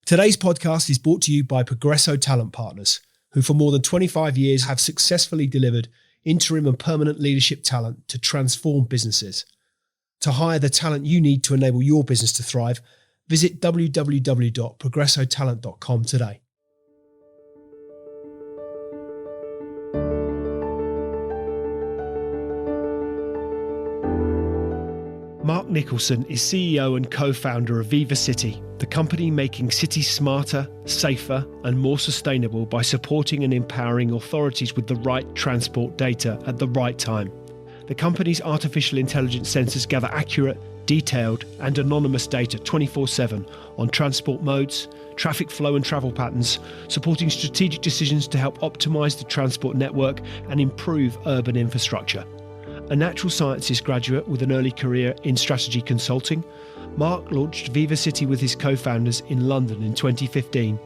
Today's podcast is brought to you by Progresso Talent Partners, who for more than 25 years have successfully delivered interim and permanent leadership talent to transform businesses. To hire the talent you need to enable your business to thrive, visit www.progressotalent.com today. Mark Nicholson is CEO and co-founder of VivaCity, the company making cities smarter, safer, and more sustainable by supporting and empowering authorities with the right transport data at the right time. The company's artificial intelligence sensors gather accurate, detailed, and anonymous data 24/7 on transport modes, traffic flow and travel patterns, supporting strategic decisions to help optimize the transport network and improve urban infrastructure. A natural sciences graduate with an early career in strategy consulting, Mark launched VivaCity with his co-founders in London in 2015.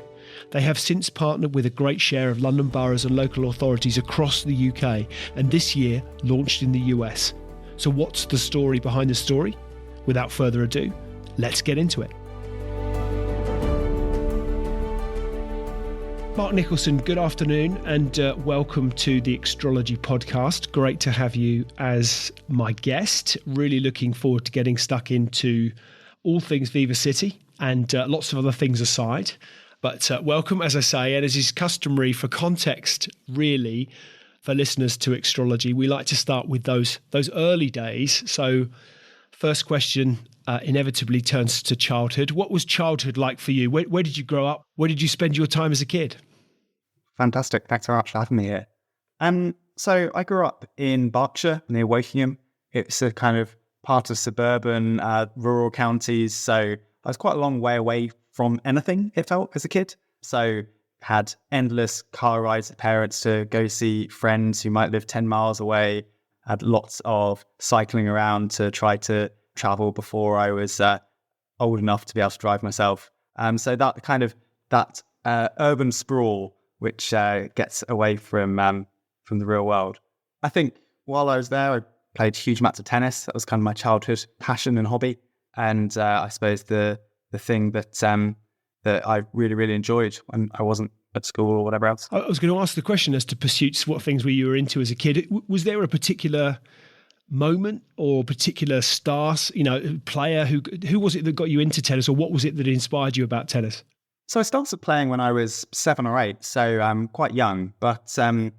They have since partnered with a great share of London boroughs and local authorities across the UK, and this year launched in the US. So what's the story behind the story? Without further ado, let's get into it. Mark Nicholson, good afternoon and welcome to the Extrology podcast. Great to have you as my guest. Really looking forward to getting stuck into all things VivaCity and lots of other things aside. But welcome, as I say, and as is customary for context, really, for listeners to Extrology, we like to start with those early days. So first question inevitably turns to childhood. What was childhood like for you? Where did you grow up? Where did you spend your time as a kid? Fantastic. Thanks very much for having me here. So I grew up in Berkshire near Wokingham. It's a kind of part of suburban, rural counties. So I was quite a long way away from anything, it felt, as a kid. So had endless car rides with parents to go see friends who might live 10 miles away. Had lots of cycling around to try to travel before I was old enough to be able to drive myself. So that kind of urban sprawl, which gets away from the real world. I think while I was there, I played huge amounts of tennis. That was kind of my childhood passion and hobby. And I suppose the thing that I really, really enjoyed when I wasn't at school or whatever else. I was going to ask the question as to pursuits, what things were you were into as a kid? Was there a particular moment or particular stars, player who was it that got you into tennis, or what was it that inspired you about tennis? So I started playing when I was 7 or 8, so quite young. But I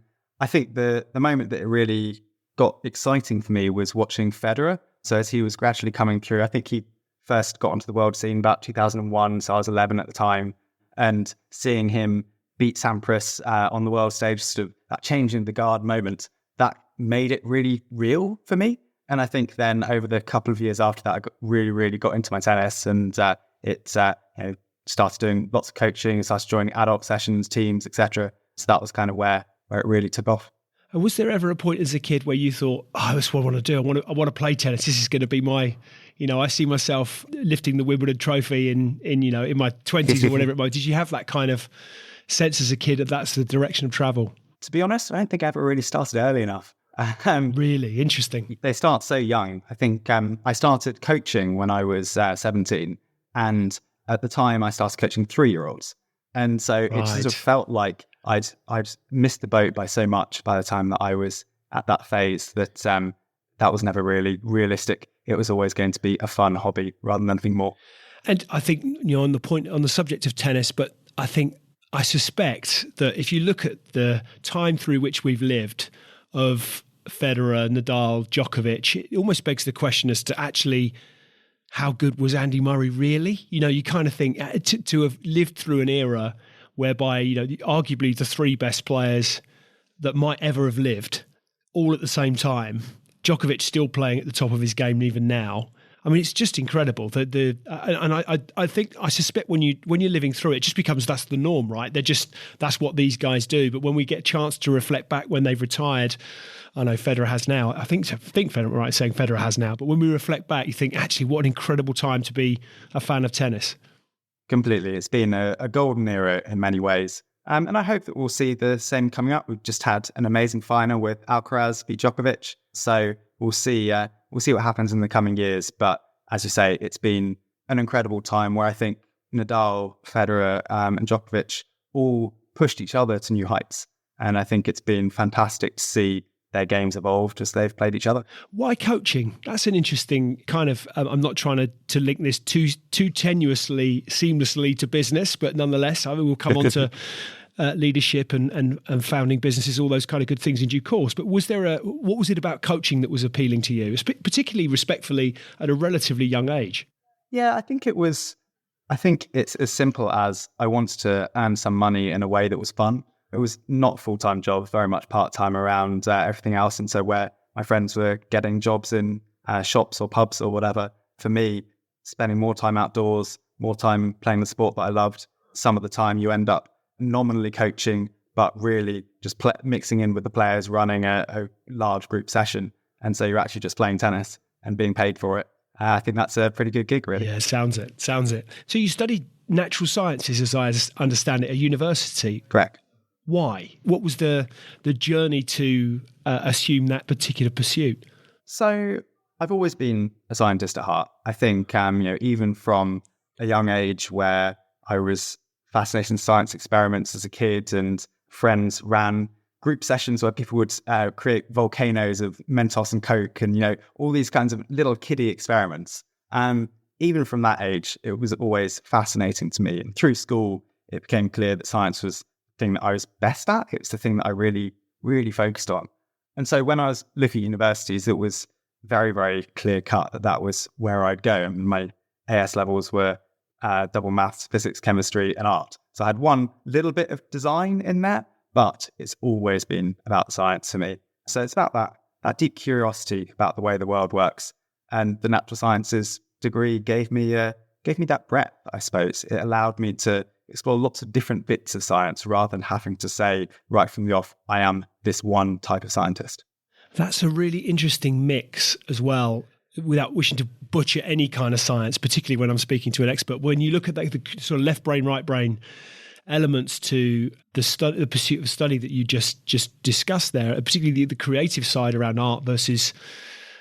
think the moment that it really got exciting for me was watching Federer. So as he was gradually coming through, I think he first got onto the world scene about 2001, so I was 11 at the time. And seeing him beat Sampras on the world stage, sort of that changing the guard moment, that made it really real for me. And I think then over the couple of years after that, I really got into my tennis, and started doing lots of coaching, started joining adult sessions, teams, etc. So that was kind of where it really took off. And was there ever a point as a kid where you thought, that's what I want to do. I want to play tennis. This is going to be my, I see myself lifting the Wimbledon trophy in my 20s or whatever it might. Did you have that kind of sense as a kid that that's the direction of travel? To be honest, I don't think I ever really started early enough. Really interesting. They start so young. I think I started coaching when I was 17, and at the time I started coaching 3-year-olds. And so it sort of felt like I'd missed the boat by so much by the time that I was at that phase that that was never really realistic. It was always going to be a fun hobby rather than anything more. And I think, on the subject of tennis, but I suspect that if you look at the time through which we've lived of Federer, Nadal, Djokovic, it almost begs the question as to actually how good was Andy Murray really? You kind of think to have lived through an era whereby, arguably the 3 best players that might ever have lived all at the same time, Djokovic still playing at the top of his game even now. I mean, it's just incredible. I suspect when you're living through it, it just becomes that's the norm, right? That's what these guys do. But when we get a chance to reflect back when they've retired, I know Federer has now. I think Federer, right, saying Federer has now. But when we reflect back, you think actually what an incredible time to be a fan of tennis. Completely, it's been a golden era in many ways. And I hope that we'll see the same coming up. We've just had an amazing final with Alcaraz beat Djokovic. So we'll see what happens in the coming years. But as you say, it's been an incredible time where I think Nadal, Federer, and Djokovic all pushed each other to new heights. And I think it's been fantastic to see their games evolved as they've played each other. Why coaching? That's an interesting kind of, I'm not trying to link this too tenuously, seamlessly to business, but nonetheless, I will come on to leadership and founding businesses, all those kind of good things in due course. But what was it about coaching that was appealing to you, particularly respectfully at a relatively young age? Yeah, I think it's as simple as I wanted to earn some money in a way that was fun. It was not a full-time job, very much part-time around everything else. And so where my friends were getting jobs in shops or pubs or whatever, for me, spending more time outdoors, more time playing the sport that I loved, some of the time you end up nominally coaching, but really just mixing in with the players, running a large group session. And so you're actually just playing tennis and being paid for it. I think that's a pretty good gig, really. Yeah, sounds it. So you studied natural sciences, as I understand it, at university. Correct. Why? What was the journey to assume that particular pursuit? So I've always been a scientist at heart. I think, even from a young age where I was fascinated in science experiments as a kid, and friends ran group sessions where people would create volcanoes of Mentos and Coke and, all these kinds of little kiddie experiments. Even from that age, it was always fascinating to me. And through school, it became clear that science was thing that I was best at. It's the thing that I really, really focused on. And so when I was looking at universities, it was very, very clear cut that was where I'd go. And my AS levels were double maths, physics, chemistry, and art. So I had one little bit of design in there, but it's always been about science for me. So it's about that deep curiosity about the way the world works. And the natural sciences degree gave me that breadth, I suppose. It allowed me to explore lots of different bits of science rather than having to say right from the off, I am this one type of scientist. That's a really interesting mix as well, without wishing to butcher any kind of science, particularly when I'm speaking to an expert. When you look at the sort of left brain, right brain elements to the pursuit of study that you just discussed there, particularly the creative side around art versus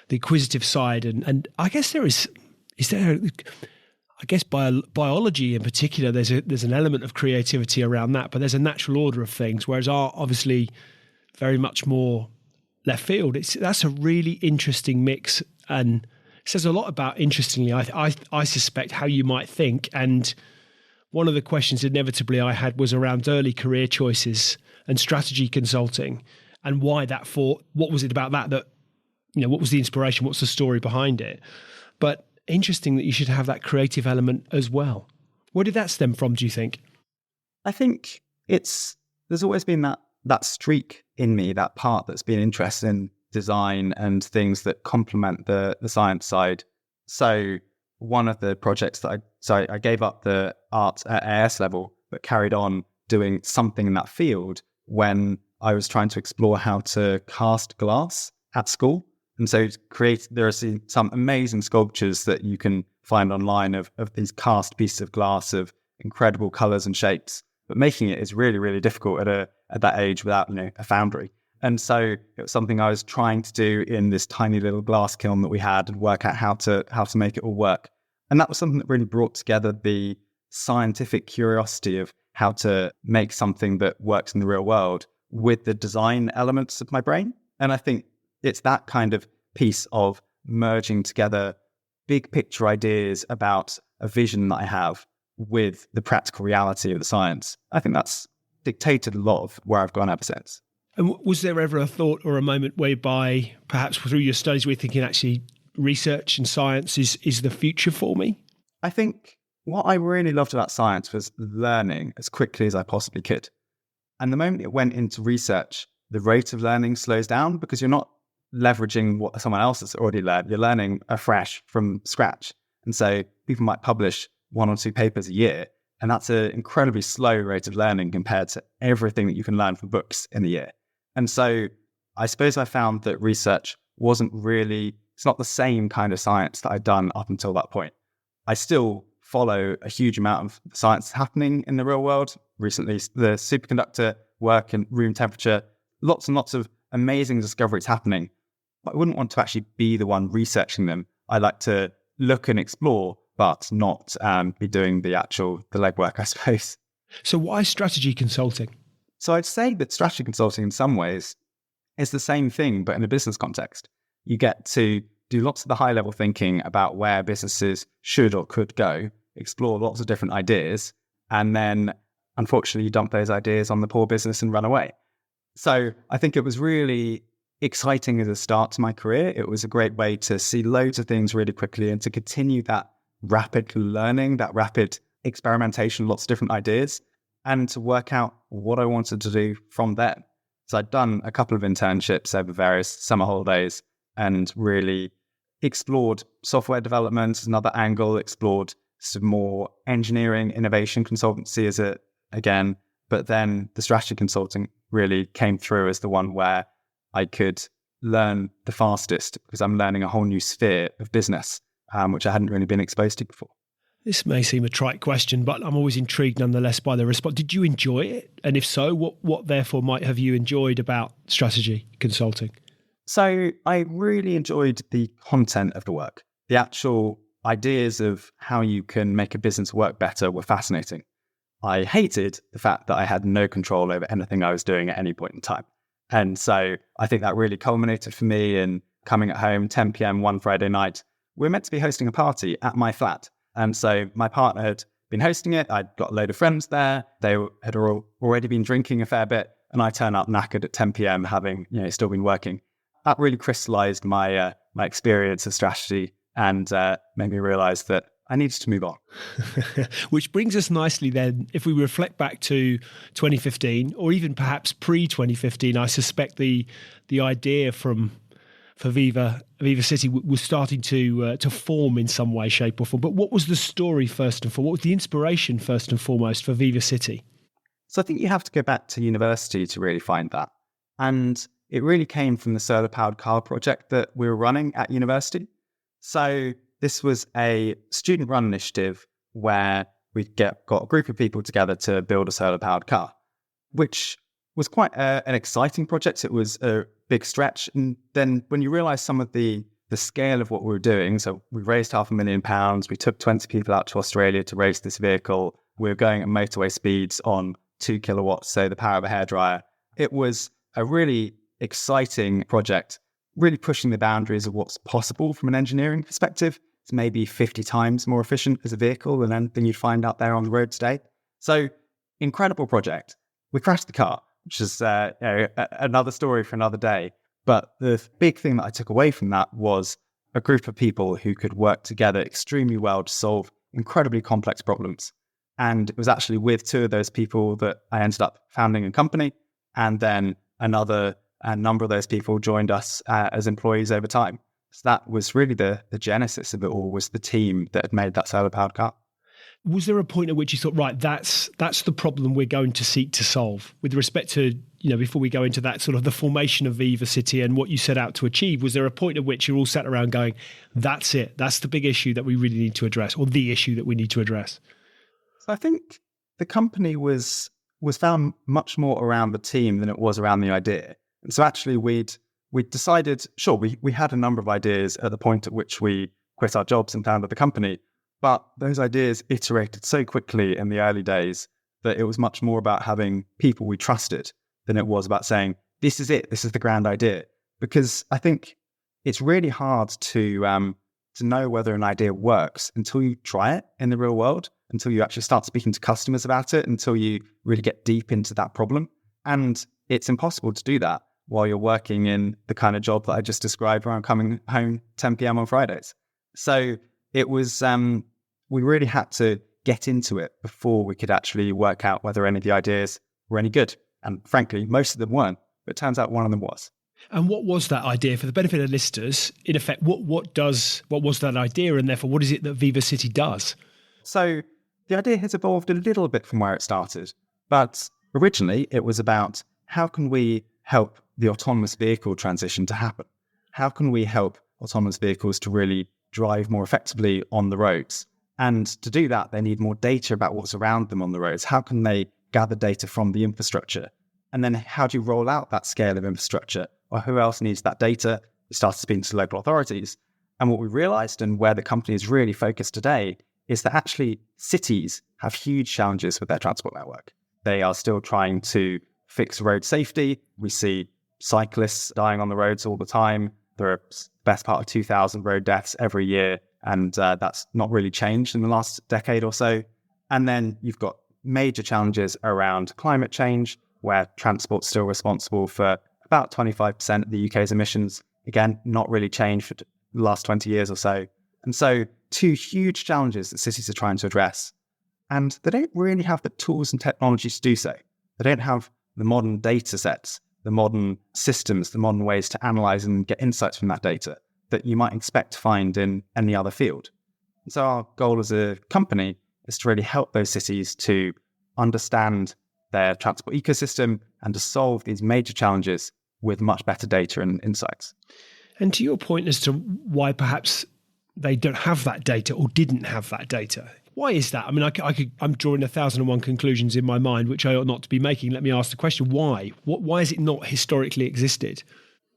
the acquisitive side. And I guess I guess biology in particular, there's an element of creativity around that, but there's a natural order of things, whereas art obviously very much more left field. That's a really interesting mix and says a lot about, interestingly, I suspect, how you might think. And one of the questions inevitably I had was around early career choices and strategy consulting, and why that what was it about that what was the inspiration, what's the story behind it? But interesting that you should have that creative element as well. Where did that stem from, do you think? I think there's always been that streak in me, that part that's been interested in design and things that complement the science side. So one of the projects that I gave up the art at AS level, but carried on doing something in that field when I was trying to explore how to cast glass at school. And so there are some amazing sculptures that you can find online of these cast pieces of glass of incredible colors and shapes. But making it is really, really difficult at that age without a foundry. And so it was something I was trying to do in this tiny little glass kiln that we had and work out how to make it all work. And that was something that really brought together the scientific curiosity of how to make something that works in the real world with the design elements of my brain. And I think it's that kind of piece of merging together big picture ideas about a vision that I have with the practical reality of the science. I think that's dictated a lot of where I've gone ever since. And was there ever a thought or a moment whereby perhaps through your studies we're thinking actually research and science is the future for me? I think what I really loved about science was learning as quickly as I possibly could. And the moment it went into research, the rate of learning slows down because you're not leveraging what someone else has already learned. You're learning afresh from scratch. And so people might publish 1 or 2 papers a year, and that's an incredibly slow rate of learning compared to everything that you can learn from books in a year. And so I suppose I found that research it's not the same kind of science that I'd done up until that point. I still follow a huge amount of science happening in the real world. Recently, the superconductor work and room temperature, lots and lots of amazing discoveries happening. But I wouldn't want to actually be the one researching them. I like to look and explore, but not be doing the legwork, I suppose. So why strategy consulting? So I'd say that strategy consulting in some ways is the same thing, but in a business context. You get to do lots of the high level thinking about where businesses should or could go, explore lots of different ideas, and then unfortunately you dump those ideas on the poor business and run away. So I think it was really exciting as a start to my career. It was a great way to see loads of things really quickly and to continue that rapid learning, that rapid experimentation, lots of different ideas, and to work out what I wanted to do from then. So I'd done a couple of internships over various summer holidays and really explored software development as another angle, explored some more engineering, innovation consultancy again, but then the strategy consulting really came through as the one where I could learn the fastest because I'm learning a whole new sphere of business, which I hadn't really been exposed to before. This may seem a trite question, but I'm always intrigued nonetheless by the response. Did you enjoy it? And if so, what therefore might have you enjoyed about strategy consulting? So I really enjoyed the content of the work. The actual ideas of how you can make a business work better were fascinating. I hated the fact that I had no control over anything I was doing at any point in time. And so I think that really culminated for me in coming at home 10 p.m. one Friday night. We were meant to be hosting a party at my flat. And so my partner had been hosting it. I'd got a load of friends there. They had already been drinking a fair bit. And I turn up knackered at 10 p.m. having still been working. That really crystallized my experience of strategy and made me realize that I needed to move on. Which brings us nicely then, if we reflect back to 2015 or even perhaps pre-2015, I suspect the idea for VivaCity was starting to form in some way, shape or form. But what was the story first and foremost? What was the inspiration first and foremost for VivaCity? So I think you have to go back to university to really find that. And it really came from the solar-powered car project that we were running at university. So this was a student-run initiative where we got a group of people together to build a solar-powered car, which was quite an exciting project. It was a big stretch. And then when you realize some of the scale of what we were doing, so we raised £500,000, we took 20 people out to Australia to race this vehicle. We were going at motorway speeds on 2 kilowatts, so the power of a hairdryer. It was a really exciting project, really pushing the boundaries of what's possible from an engineering perspective. It's maybe 50 times more efficient as a vehicle than anything you'd find out there on the road today. So incredible project. We crashed the car, which is another story for another day. But the big thing that I took away from that was a group of people who could work together extremely well to solve incredibly complex problems. And it was actually with two of those people that I ended up founding a company. And then a number of those people joined us as employees over time. So that was really the genesis of it all, was the team that had made that solar-powered car. Was there a point at which you thought, right, that's the problem we're going to seek to solve? With respect to, before we go into that sort of the formation of VivaCity and what you set out to achieve, was there a point at which you're all sat around going, that's it, that's the big issue that we really need to address, or the issue that we need to address? So I think the company was found much more around the team than it was around the idea. And so actually we'd decided, sure, we had a number of ideas at the point at which we quit our jobs and founded the company, but those ideas iterated so quickly in the early days that it was much more about having people we trusted than it was about saying, this is it, this is the grand idea. Because I think it's really hard to know whether an idea works until you try it in the real world, until you actually start speaking to customers about it, until you really get deep into that problem. And it's impossible to do that while you're working in the kind of job that I just described, where I'm coming home 10 p.m. on Fridays. So it was, we really had to get into it before we could actually work out whether any of the ideas were any good. And frankly, most of them weren't, but it turns out one of them was. And what was that idea? For the benefit of listeners, in effect, what was that idea, and therefore what is it that VivaCity does? So the idea has evolved a little bit from where it started, but originally it was about how can we help the autonomous vehicle transition to happen? How can we help autonomous vehicles to really drive more effectively on the roads? And to do that, they need more data about what's around them on the roads. How can they gather data from the infrastructure? And then how do you roll out that scale of infrastructure? Or who else needs that data? We started speaking to local authorities. And what we realized, and where the company is really focused today, is that actually cities have huge challenges with their transport network. They are still trying to fix road safety. We see cyclists dying on the roads all the time. There are best part of 2,000 road deaths every year, and that's not really changed in the last decade or so. And then you've got major challenges around climate change, where transport's still responsible for about 25% of the UK's emissions. Again, not really changed for the last 20 years or so. And so two huge challenges that cities are trying to address. And they don't really have the tools and technologies to do so. They don't have the modern data sets, the modern systems, the modern ways to analyze and get insights from that data that you might expect to find in any other field. And so our goal as a company is to really help those cities to understand their transport ecosystem and to solve these major challenges with much better data and insights. And to your point as to why perhaps they don't have that data or didn't have that data, why is that? I mean, I'm drawing 1,001 conclusions in my mind, which I ought not to be making. Let me ask the question, why? Why has it not historically existed?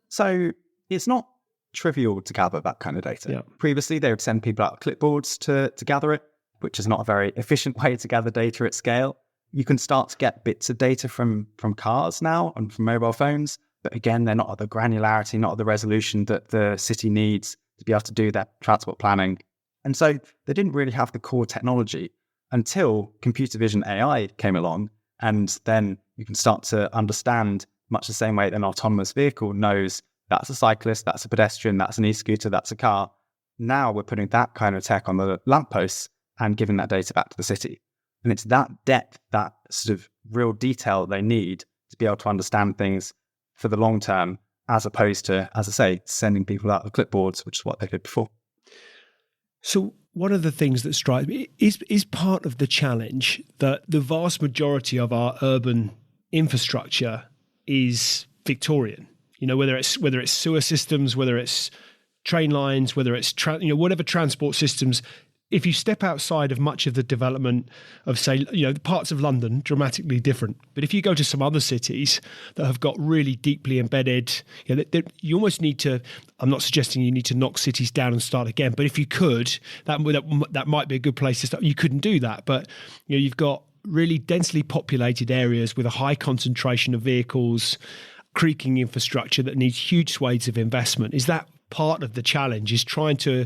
So it's not trivial to gather that kind of data. Yeah. Previously, they would send people out clipboards to gather it, which is not a very efficient way to gather data at scale. You can start to get bits of data from cars now and from mobile phones, but again, they're not at the granularity, not at the resolution that the city needs to be able to do their transport planning. And so they didn't really have the core technology until computer vision AI came along. And then you can start to understand, much the same way that an autonomous vehicle knows that's a cyclist, that's a pedestrian, that's an e-scooter, that's a car. Now we're putting that kind of tech on the lampposts and giving that data back to the city. And it's that depth, that sort of real detail they need to be able to understand things for the long term, as opposed to, as I say, sending people out with clipboards, which is what they did before. So one of the things that strikes me is part of the challenge that the vast majority of our urban infrastructure is Victorian. You know, whether it's sewer systems, whether it's train lines, whether it's whatever transport systems. If you step outside of much of the development of, say, the parts of London, dramatically different. But if you go to some other cities that have got really deeply embedded, you almost need to, I'm not suggesting you need to knock cities down and start again, but if you could, that might be a good place to start. You couldn't do that, but you've got really densely populated areas with a high concentration of vehicles, creaking infrastructure that needs huge swathes of investment. Is that part of the challenge, is trying to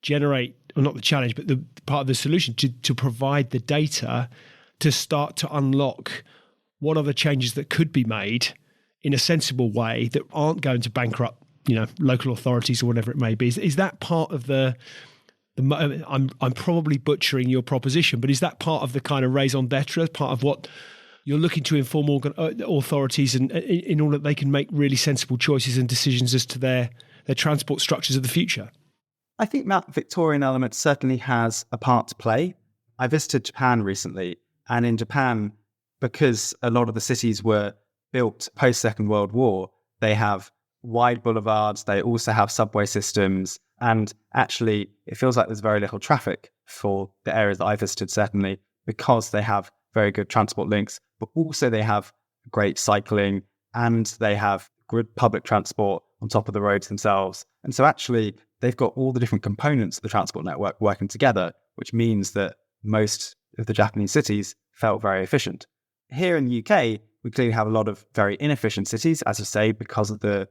generate, or not the challenge, but the part of the solution to provide the data to start to unlock what are the changes that could be made in a sensible way that aren't going to bankrupt, local authorities or whatever it may be. Is that part of I'm probably butchering your proposition, but is that part of the kind of raison d'etre, part of what you're looking to inform authorities and in order that they can make really sensible choices and decisions as to their transport structures of the future? I think that Victorian element certainly has a part to play. I visited Japan recently, and in Japan, because a lot of the cities were built post-Second World War, they have wide boulevards, they also have subway systems, and actually it feels like there's very little traffic for the areas that I visited, certainly, because they have very good transport links, but also they have great cycling and they have good public transport on top of the roads themselves. And so actually, they've got all the different components of the transport network working together, which means that most of the Japanese cities felt very efficient. Here in the UK, we clearly have a lot of very inefficient cities, as I say, because of the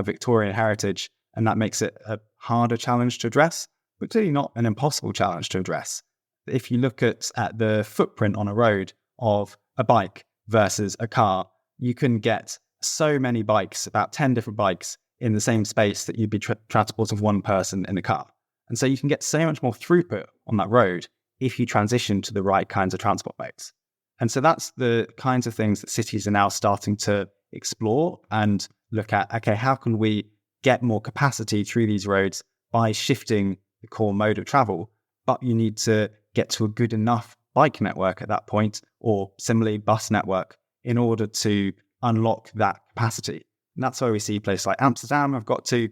Victorian heritage, and that makes it a harder challenge to address, but clearly not an impossible challenge to address. If you look at the footprint on a road of a bike versus a car, you can get so many bikes, about 10 different bikes, in the same space that you'd be transporting one person in a car. And so you can get so much more throughput on that road if you transition to the right kinds of transport modes. And so that's the kinds of things that cities are now starting to explore and look at, okay, how can we get more capacity through these roads by shifting the core mode of travel? But you need to get to a good enough bike network at that point, or similarly bus network, in order to unlock that capacity. And that's where we see places like Amsterdam have got to.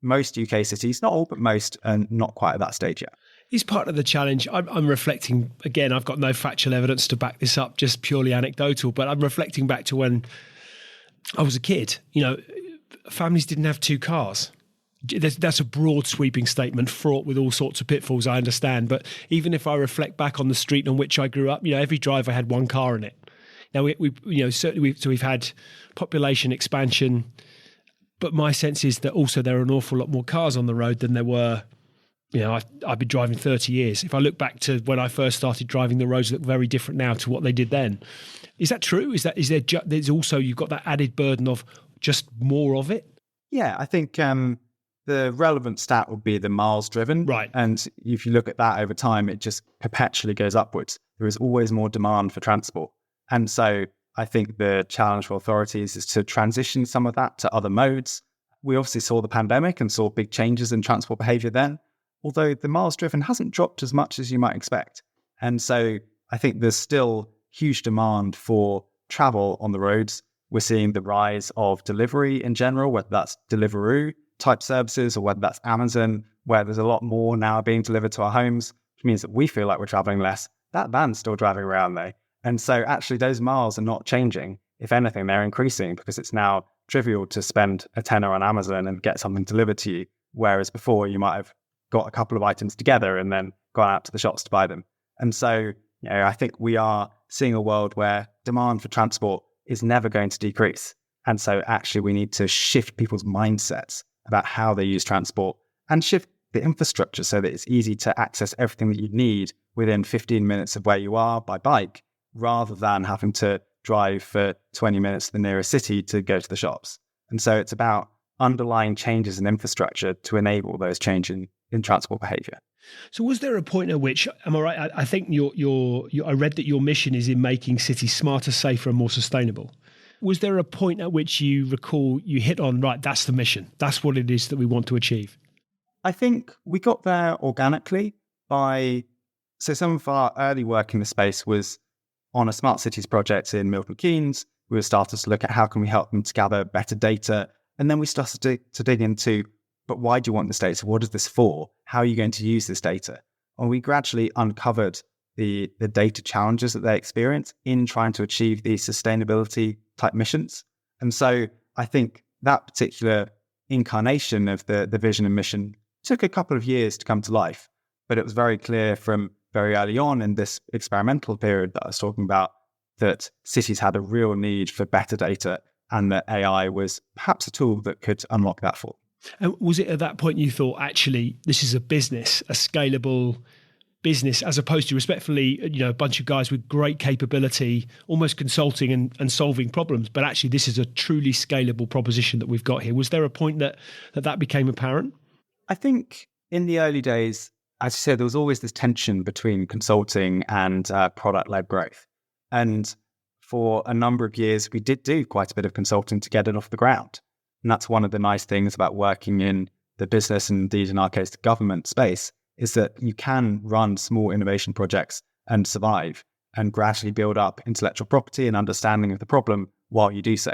Most UK cities, not all, but most, and not quite at that stage yet. Is part of the challenge. I'm reflecting, again, I've got no factual evidence to back this up, just purely anecdotal, but I'm reflecting back to when I was a kid. Families didn't have two cars. That's a broad sweeping statement fraught with all sorts of pitfalls, I understand. But even if I reflect back on the street on which I grew up, every driver had one car in it. Now, we've had population expansion, but my sense is that also there are an awful lot more cars on the road than there were. I've been driving 30 years. If I look back to when I first started driving, the roads look very different now to what they did then. Is that true? There's also, you've got that added burden of just more of it? Yeah, I think the relevant stat would be the miles driven. Right. And if you look at that over time, it just perpetually goes upwards. There is always more demand for transport. And so I think the challenge for authorities is to transition some of that to other modes. We obviously saw the pandemic and saw big changes in transport behavior then, although the miles driven hasn't dropped as much as you might expect. And so I think there's still huge demand for travel on the roads. We're seeing the rise of delivery in general, whether that's Deliveroo type services or whether that's Amazon, where there's a lot more now being delivered to our homes, which means that we feel like we're traveling less. That van's still driving around though. And so actually those miles are not changing. If anything, they're increasing because it's now trivial to spend a tenner on Amazon and get something delivered to you. Whereas before you might have got a couple of items together and then gone out to the shops to buy them. And so, I think we are seeing a world where demand for transport is never going to decrease. And so actually we need to shift people's mindsets about how they use transport and shift the infrastructure so that it's easy to access everything that you need within 15 minutes of where you are by bike, rather than having to drive for 20 minutes to the nearest city to go to the shops. And so it's about underlying changes in infrastructure to enable those changes in transport behavior. So was there a point at which, am I right? I think I read that your mission is in making cities smarter, safer, and more sustainable. Was there a point at which you recall you hit on, right, that's the mission. That's what it is that we want to achieve? I think we got there organically so some of our early work in the space was on a smart cities project in Milton Keynes. We started to look at how can we help them to gather better data. And then we started to dig into, but why do you want this data? What is this for? How are you going to use this data? And we gradually uncovered the data challenges that they experience in trying to achieve these sustainability type missions. And so I think that particular incarnation of the vision and mission took a couple of years to come to life. But it was very clear from very early on in this experimental period that I was talking about that cities had a real need for better data and that AI was perhaps a tool that could unlock that for. And was it at that point you thought, actually, this is a business, a scalable business, as opposed to respectfully, a bunch of guys with great capability, almost consulting and solving problems, but actually this is a truly scalable proposition that we've got here? Was there a point that became apparent? I think in the early days, as you said, there was always this tension between consulting and product-led growth. And for a number of years, we did do quite a bit of consulting to get it off the ground. And that's one of the nice things about working in the business and indeed in our case, the government space, is that you can run small innovation projects and survive and gradually build up intellectual property and understanding of the problem while you do so.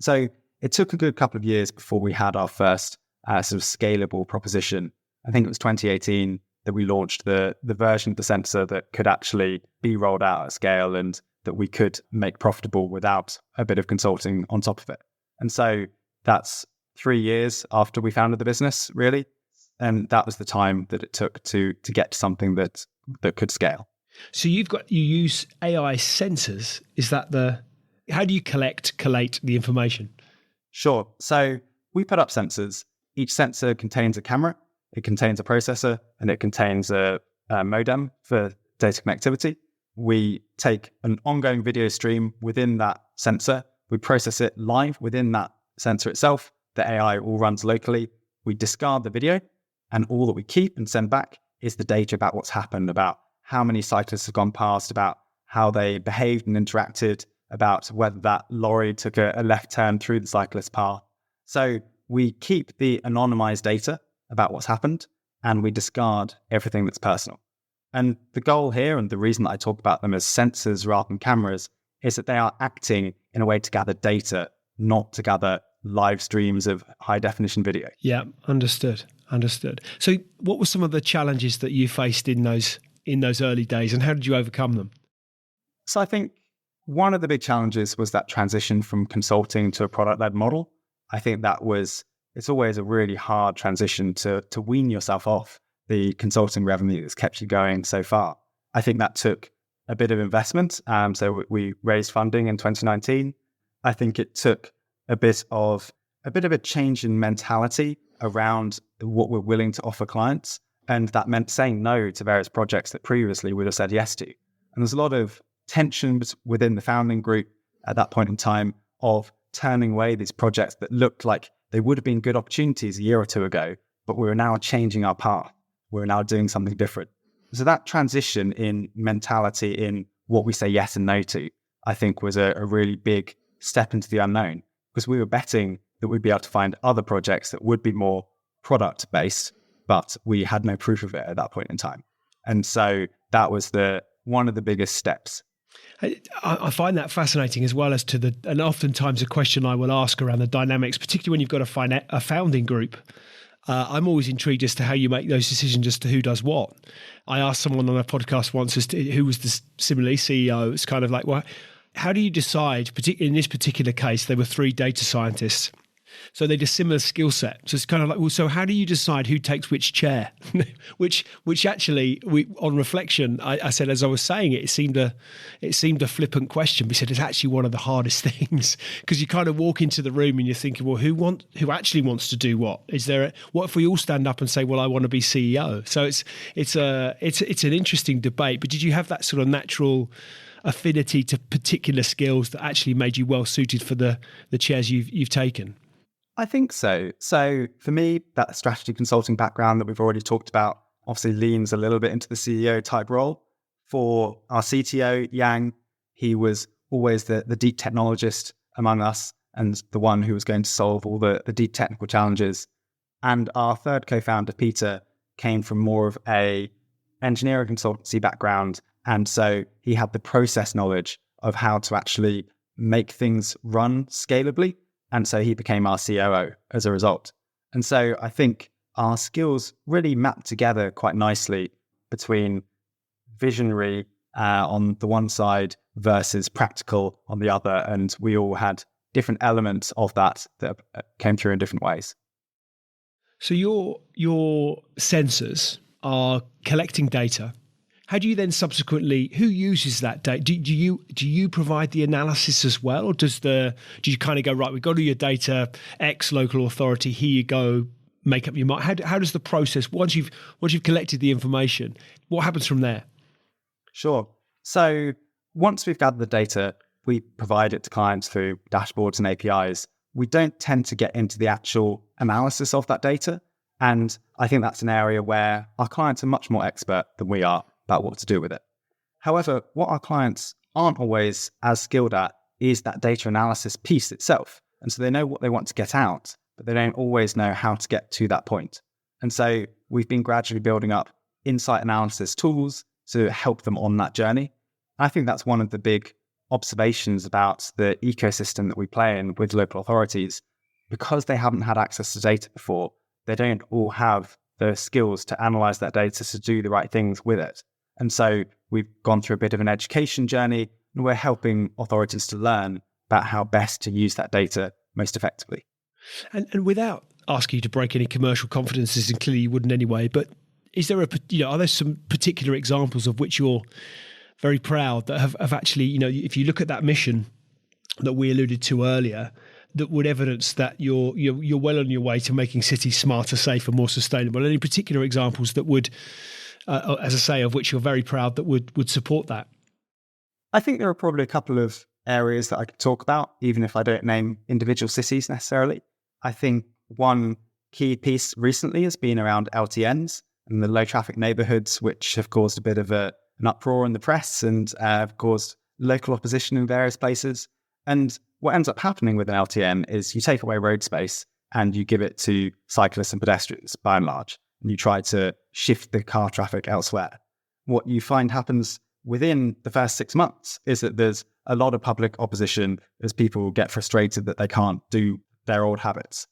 So it took a good couple of years before we had our first sort of scalable proposition. I think it was 2018 that we launched the version of the sensor that could actually be rolled out at scale and that we could make profitable without a bit of consulting on top of it. And so that's 3 years after we founded the business, really. And that was the time that it took to get to something that could scale. So you use AI sensors. Is that how do you collate the information? Sure. So we put up sensors. Each sensor contains a camera, it contains a processor, and it contains a modem for data connectivity. We take an ongoing video stream within that sensor. We process it live within that sensor itself. The AI all runs locally. We discard the video, and all that we keep and send back is the data about what's happened, about how many cyclists have gone past, about how they behaved and interacted, about whether that lorry took a left turn through the cyclist path. So we keep the anonymized data about what's happened, and we discard everything that's personal. And the goal here, and the reason that I talk about them as sensors rather than cameras, is that they are acting in a way to gather data, not to gather live streams of high definition video. Yeah, understood. So what were some of the challenges that you faced in those early days, and how did you overcome them? So I think one of the big challenges was that transition from consulting to a product-led model. I think that was it's always a really hard transition to wean yourself off the consulting revenue that's kept you going so far. I think that took a bit of investment. So we raised funding in 2019. I think it took a bit of a change in mentality around what we're willing to offer clients. And that meant saying no to various projects that previously we would have said yes to. And there's a lot of tension within the founding group at that point in time of turning away these projects that looked like they would have been good opportunities a year or two ago, but we're now changing our path. We're now doing something different. So that transition in mentality in what we say yes and no to, I think was a really big step into the unknown, because we were betting that we'd be able to find other projects that would be more product based, but we had no proof of it at that point in time. And so that was one of the biggest steps. I find that fascinating, as well as and oftentimes a question I will ask around the dynamics, particularly when you've got a founding group. I'm always intrigued as to how you make those decisions as to who does what. I asked someone on a podcast once as to who was the similarly CEO. It's kind of like, well, how do you decide, particularly in this particular case, there were 3 data scientists. So they did a similar skill set. So it's kind of like, well, so how do you decide who takes which chair? which actually, on reflection, I said, as I was saying it, it seemed a flippant question. We said it's actually one of the hardest things, because you kind of walk into the room and you're thinking, well, who actually wants to do what? What if we all stand up and say, well, I want to be CEO? So it's an interesting debate. But did you have that sort of natural affinity to particular skills that actually made you well suited for the chairs you've taken? I think so. So for me, that strategy consulting background that we've already talked about obviously leans a little bit into the CEO type role. For our CTO, Yang, he was always the deep technologist among us and the one who was going to solve all the deep technical challenges. And our third co-founder, Peter, came from more of a engineering consultancy background. And so he had the process knowledge of how to actually make things run scalably. And so he became our COO as a result. And so I think our skills really mapped together quite nicely between visionary on the one side versus practical on the other. And we all had different elements of that came through in different ways. So your sensors are collecting data. How do you then subsequently, who uses that data? Do you provide the analysis as well? Or do you kind of go, right, we've got all your data, X local authority, here you go, make up your mind? How does the process, once you've collected the information, what happens from there? Sure. So once we've gathered the data, we provide it to clients through dashboards and APIs. We don't tend to get into the actual analysis of that data. And I think that's an area where our clients are much more expert than we are about what to do with it. However, what our clients aren't always as skilled at is that data analysis piece itself. And so they know what they want to get out, but they don't always know how to get to that point. And so we've been gradually building up insight analysis tools to help them on that journey. I think that's one of the big observations about the ecosystem that we play in with local authorities. Because they haven't had access to data before, they don't all have the skills to analyze that data to do the right things with it. And so we've gone through a bit of an education journey, and we're helping authorities to learn about how best to use that data most effectively. And without asking you to break any commercial confidences, and clearly you wouldn't anyway, but is there are there some particular examples of which you're very proud that have actually, if you look at that mission that we alluded to earlier, that would evidence that you're well on your way to making cities smarter, safer, more sustainable? Any particular examples that would, as I say, of which you're very proud that would support that? I think there are probably a couple of areas that I could talk about, even if I don't name individual cities necessarily. I think one key piece recently has been around LTNs and the low traffic neighborhoods, which have caused a bit of an uproar in the press and have caused local opposition in various places. And what ends up happening with an LTN is you take away road space and you give it to cyclists and pedestrians by and large, and you try to shift the car traffic elsewhere. What you find happens within the first 6 months is that there's a lot of public opposition as people get frustrated that they can't do their old habits.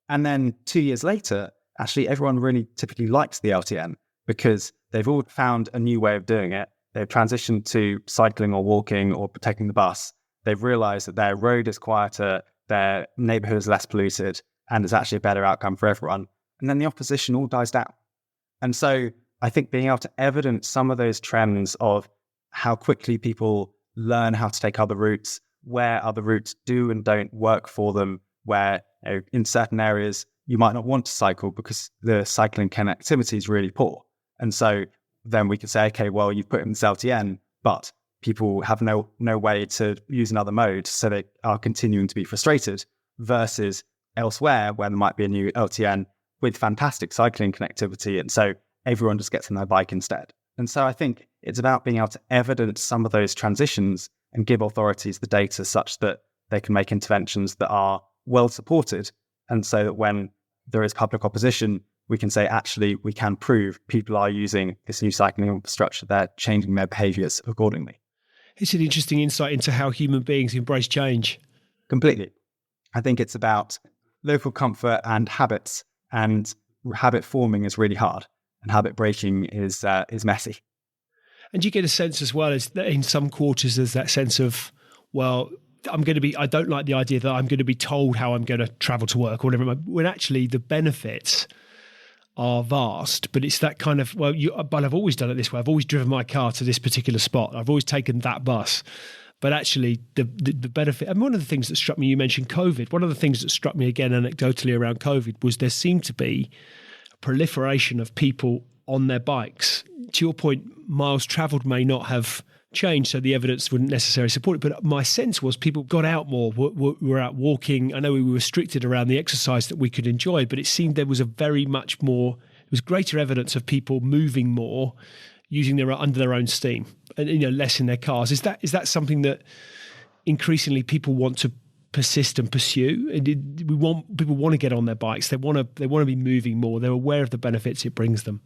And then 2 years later, actually everyone really typically likes the LTN because they've all found a new way of doing it. They've transitioned to cycling or walking or taking the bus. They've realized that their road is quieter, their neighborhood is less polluted, and it's actually a better outcome for everyone. And then the opposition all dies down. And so I think being able to evidence some of those trends of how quickly people learn how to take other routes, where other routes do and don't work for them, where in certain areas you might not want to cycle because the cycling connectivity is really poor. And so then we can say, okay, well, you've put in this LTN, but people have no way to use another mode, so they are continuing to be frustrated, versus elsewhere where there might be a new LTN with fantastic cycling connectivity. And so everyone just gets on their bike instead. And so I think it's about being able to evidence some of those transitions and give authorities the data such that they can make interventions that are well supported. And so that when there is public opposition, we can say, actually, we can prove people are using this new cycling infrastructure. They're changing their behaviours accordingly. It's an interesting insight into how human beings embrace change. Completely. I think it's about local comfort and habits, and habit forming is really hard, and habit breaking is messy. And you get a sense as well as that in some quarters there's that sense of, well, I don't like the idea that I'm going to be told how I'm going to travel to work or whatever, when actually the benefits are vast. But it's that kind of, but I've always done it this way. I've always driven my car to this particular spot. I've always taken that bus. But actually the benefit, and one of the things that struck me, you mentioned COVID. One of the things that struck me again anecdotally around COVID was there seemed to be a proliferation of people on their bikes. To your point, miles travelled may not have changed, so the evidence wouldn't necessarily support it. But my sense was people got out more, were out walking. I know we were restricted around the exercise that we could enjoy, but it seemed there was greater evidence of people moving more, using under their own steam, and less in their cars. Is that something that increasingly people want to persist and pursue? People want to get on their bikes. They want to be moving more. They're aware of the benefits it brings them.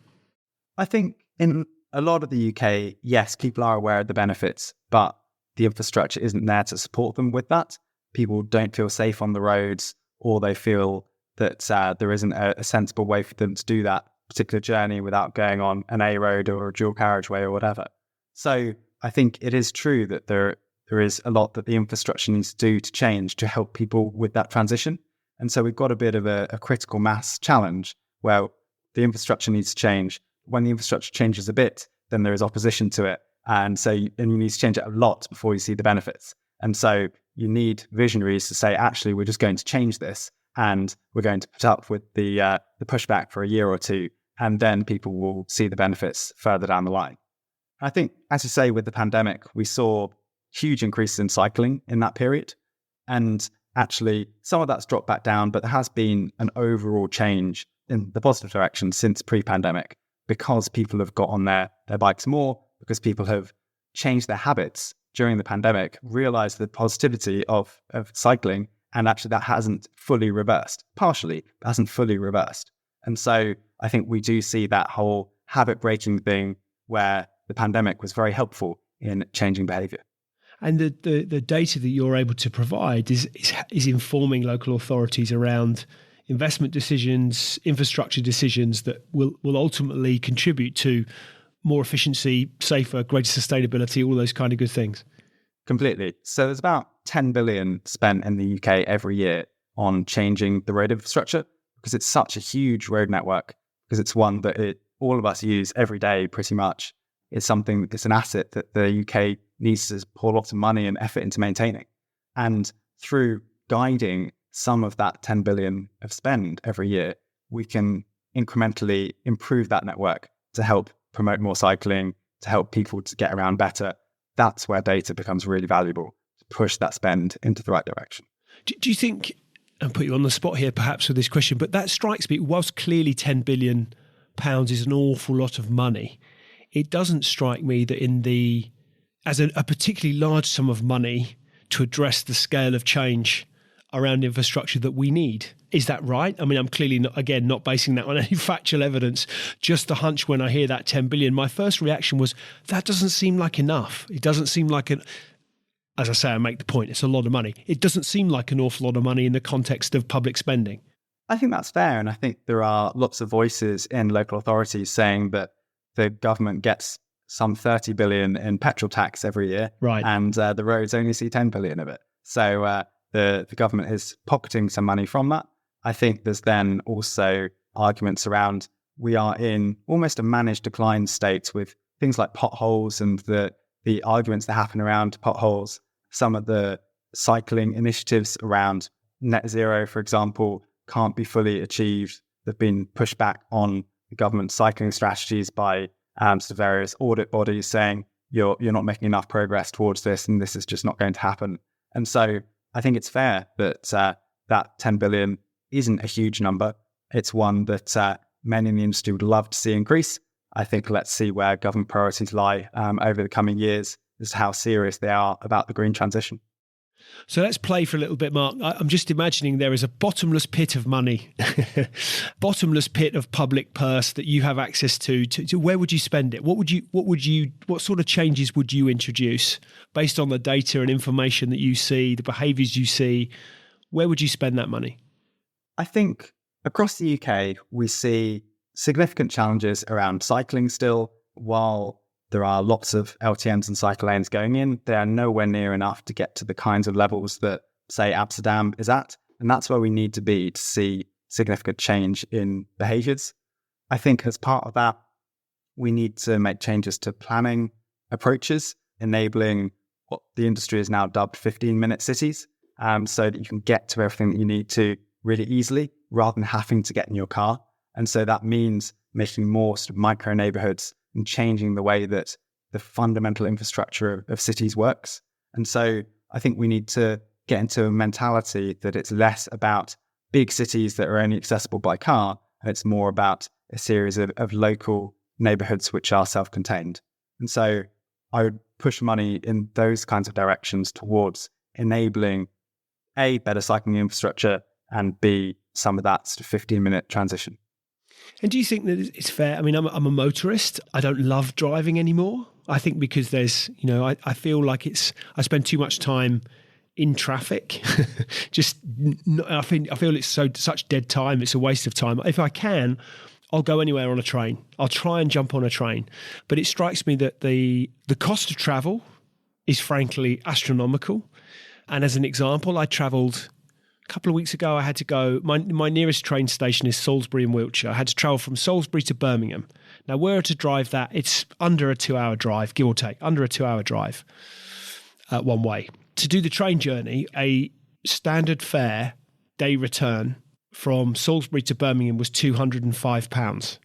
I think in a lot of the UK, yes, people are aware of the benefits, but the infrastructure isn't there to support them with that. People don't feel safe on the roads, or they feel that there isn't a sensible way for them to do that particular journey without going on an A road or a dual carriageway or whatever. So I think it is true that there is a lot that the infrastructure needs to do to change to help people with that transition. And so we've got a bit of a critical mass challenge where the infrastructure needs to change. When the infrastructure changes a bit, then there is opposition to it. And so you need to change it a lot before you see the benefits. And so you need visionaries to say, actually, we're just going to change this, and we're going to put up with the pushback for a year or two, and then people will see the benefits further down the line. I think, as you say, with the pandemic, we saw huge increases in cycling in that period. And actually, some of that's dropped back down, but there has been an overall change in the positive direction since pre-pandemic, because people have got on their bikes more, because people have changed their habits during the pandemic, realized the positivity of cycling, and actually that hasn't fully reversed. Partially, but hasn't fully reversed. And so I think we do see that whole habit breaking thing where the pandemic was very helpful in changing behavior. And the data that you're able to provide is informing local authorities around investment decisions, infrastructure decisions that will ultimately contribute to more efficiency, safer, greater sustainability, all those kind of good things. Completely. So there's about 10 billion spent in the UK every year on changing the road infrastructure, because it's such a huge road network, because it's one that all of us use every day pretty much. It's an asset that the UK needs to pour lots of money and effort into maintaining. And through guiding some of that 10 billion of spend every year, we can incrementally improve that network to help promote more cycling, to help people to get around better. That's where data becomes really valuable, to push that spend into the right direction. Do you think, I'll put you on the spot here perhaps with this question, but that strikes me, whilst clearly £10 billion is an awful lot of money, it doesn't strike me that as a particularly large sum of money to address the scale of change around infrastructure that we need. Is that right? I mean, I'm clearly not basing that on any factual evidence, just the hunch when I hear that 10 billion. My first reaction was, that doesn't seem like enough. It doesn't seem like as I say, I make the point, it's a lot of money. It doesn't seem like an awful lot of money in the context of public spending. I think that's fair. And I think there are lots of voices in local authorities saying that the government gets some 30 billion in petrol tax every year. Right. And the roads only see 10 billion of it. So the government is pocketing some money from that. I think there's then also arguments around we are in almost a managed decline state with things like potholes and the arguments that happen around potholes. Some of the cycling initiatives around net zero, for example, can't be fully achieved. They've been pushed back on the government cycling strategies by sort of various audit bodies saying you're not making enough progress towards this and this is just not going to happen. And so I think it's fair that that 10 billion isn't a huge number. It's one that many in the industry would love to see increase. I think let's see where government priorities lie over the coming years as to how serious they are about the green transition. So let's play for a little bit, Mark. I'm just imagining there is a bottomless pit of money, bottomless pit of public purse that you have access to where would you spend it? What sort of changes would you introduce based on the data and information that you see, the behaviours you see? Where would you spend that money? I think across the UK, we see significant challenges around cycling still. While there are lots of LTNs and cycle lanes going in, they are nowhere near enough to get to the kinds of levels that, say, Amsterdam is at. And that's where we need to be to see significant change in behaviours. I think as part of that, we need to make changes to planning approaches, enabling what the industry has now dubbed 15-minute cities, so that you can get to everything that you need to really easily rather than having to get in your car. And so that means making more sort of micro neighbourhoods and changing the way that the fundamental infrastructure of cities works. And so I think we need to get into a mentality that it's less about big cities that are only accessible by car, and it's more about a series of local neighbourhoods which are self-contained. And so I would push money in those kinds of directions towards enabling A, better cycling infrastructure, and B, some of that sort of 15-minute transition. And do you think that it's fair? I mean, I'm a motorist. I don't love driving anymore. I think because there's, I feel like I spend too much time in traffic. I feel it's such dead time. It's a waste of time. If I can, I'll go anywhere on a train. I'll try and jump on a train. But it strikes me that the cost of travel is frankly astronomical. And as an example, I travelled a couple of weeks ago. I had to go, my nearest train station is Salisbury in Wiltshire. I had to travel from Salisbury to Birmingham. Now, were to drive that, it's under a 2-hour drive, give or take, under a 2-hour drive one way. To do the train journey, a standard fare day return from Salisbury to Birmingham was £205.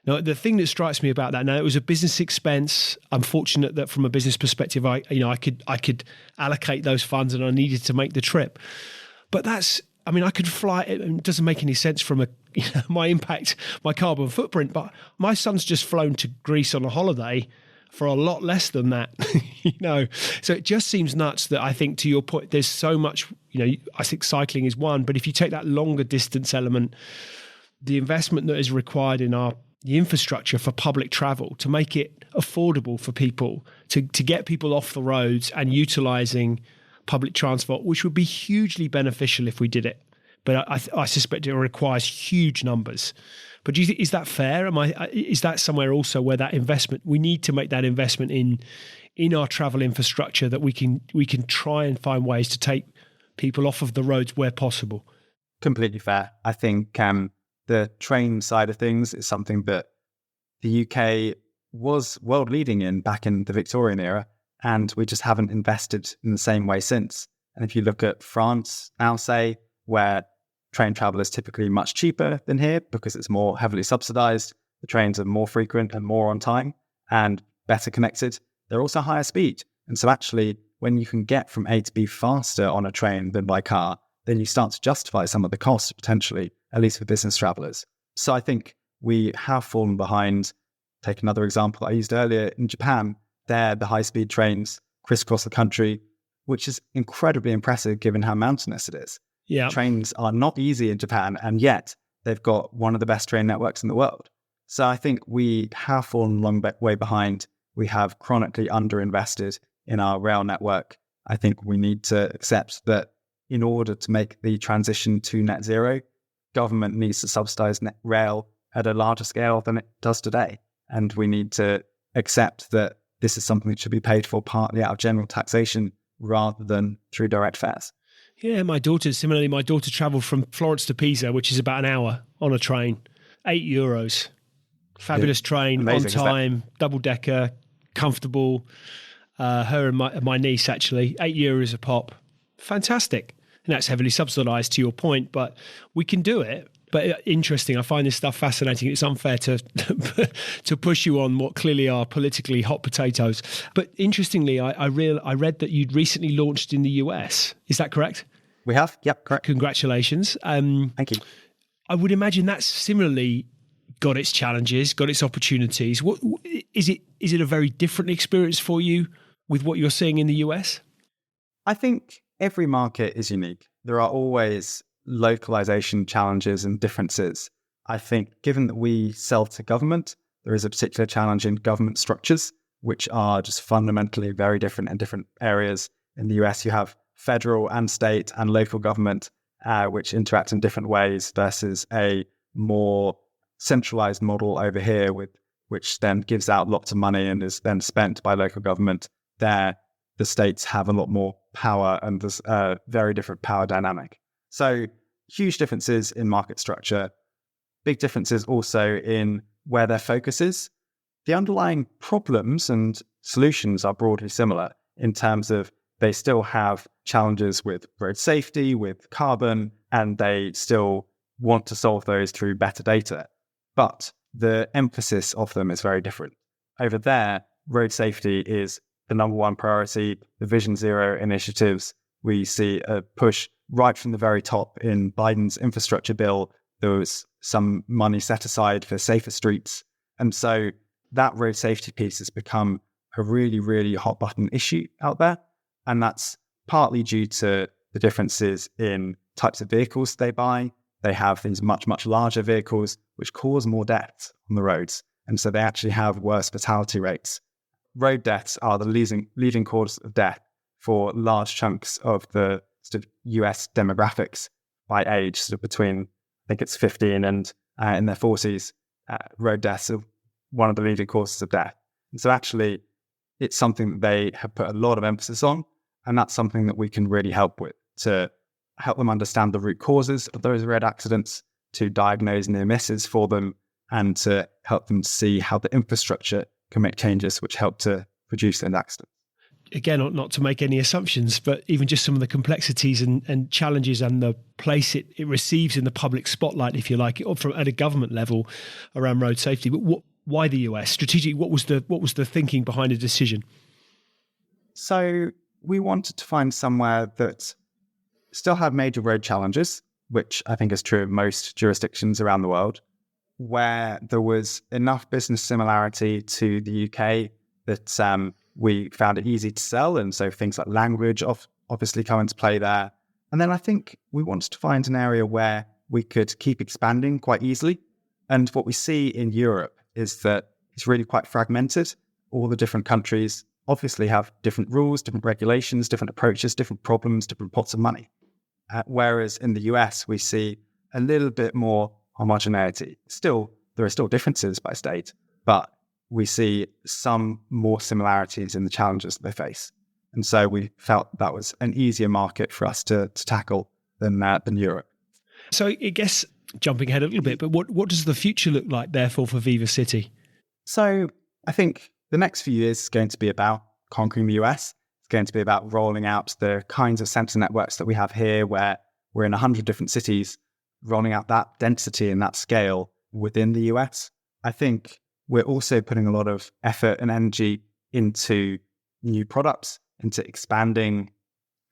Now, the thing that strikes me about that, now it was a business expense. I'm fortunate that from a business perspective, I could allocate those funds and I needed to make the trip. But I could fly. It doesn't make any sense from my impact, my carbon footprint. But my son's just flown to Greece on a holiday for a lot less than that, So it just seems nuts that I think, to your point, there's so much, I think cycling is one, but if you take that longer distance element, the investment that is required in the infrastructure for public travel to make it affordable for people, to get people off the roads and utilising public transport, which would be hugely beneficial if we did it. But I suspect it requires huge numbers. But do you think, is that fair? Is that somewhere also where that investment, we need to make that investment in our travel infrastructure, that we can try and find ways to take people off of the roads where possible? Completely fair. I think the train side of things is something that the UK was world leading in back in the Victorian era, and we just haven't invested in the same way since. And if you look at France now, say, where train travel is typically much cheaper than here because it's more heavily subsidized, the trains are more frequent and more on time and better connected. They're also higher speed. And so actually, when you can get from A to B faster on a train than by car, then you start to justify some of the costs potentially, at least for business travelers. So I think we have fallen behind. Take another example I used earlier in Japan. There, the high-speed trains crisscross the country, which is incredibly impressive given how mountainous it is. Yeah. Trains are not easy in Japan, and yet they've got one of the best train networks in the world. So I think we have fallen a long way behind. We have chronically underinvested in our rail network. I think we need to accept that in order to make the transition to net zero, government needs to subsidize rail at a larger scale than it does today. And we need to accept that this is something that should be paid for partly out of general taxation rather than through direct fares. Yeah, my daughter travelled from Florence to Pisa, which is about an hour on a train. €8. Fabulous train, Amazing, on time, double-decker, comfortable. Her and my niece, actually, €8 a pop. Fantastic. And that's heavily subsidised, to your point, but we can do it. But interesting, I find this stuff fascinating. It's unfair to to push you on what clearly are politically hot potatoes. But interestingly, I read that you'd recently launched in the US. Is that correct? We have? Yep, correct. Congratulations. Thank you. I would imagine that's similarly got its challenges, got its opportunities. What is it? Is it a very different experience for you with what you're seeing in the US? I think every market is unique. There are always localization challenges and differences. I think given that we sell to government, there is a particular challenge in government structures, which are just fundamentally very different in different areas. In the US, you have federal and state and local government, which interact in different ways versus a more centralized model over here, which then gives out lots of money and is then spent by local government. There, the states have a lot more power and there's a very different power dynamic. So huge differences in market structure, big differences also in where their focus is. The underlying problems and solutions are broadly similar in terms of they still have challenges with road safety, with carbon, and they still want to solve those through better data. But the emphasis of them is very different. Over there, road safety is the number one priority. The Vision Zero initiatives, we see a push right from the very top in Biden's infrastructure bill. There was some money set aside for safer streets. And so that road safety piece has become a really, really hot button issue out there. And that's partly due to the differences in types of vehicles they buy. They have these much, much larger vehicles which cause more deaths on the roads. And so they actually have worse fatality rates. Road deaths are the leading cause of death for large chunks of the sort of US demographics by age, sort of between, I think it's 15 and in their 40s. Road deaths are one of the leading causes of death. And so actually, it's something that they have put a lot of emphasis on. And that's something that we can really help with, to help them understand the root causes of those road accidents, to diagnose near misses for them, and to help them see how the infrastructure can make changes which help to reduce those accidents. Again, not to make any assumptions, but even just some of the complexities and challenges and the place it receives in the public spotlight, if you like, or from at a government level around road safety. But why the US? Strategically, what was the thinking behind the decision? So we wanted to find somewhere that still had major road challenges, which I think is true of most jurisdictions around the world, where there was enough business similarity to the UK that we found it easy to sell. And so things like language obviously come into play there. And then I think we wanted to find an area where we could keep expanding quite easily. And what we see in Europe is that it's really quite fragmented. All the different countries obviously have different rules, different regulations, different approaches, different problems, different pots of money. Whereas in the US, we see a little bit more homogeneity. There are still differences by state, but we see some more similarities in the challenges that they face. And so we felt that was an easier market for us to tackle than Europe. So I guess jumping ahead a little bit, but what does the future look like, therefore, for VivaCity? So I think the next few years is going to be about conquering the US. It's going to be about rolling out the kinds of sensor networks that we have here, where we're in 100 different cities, rolling out that density and that scale within the US. I think we're also putting a lot of effort and energy into new products, into expanding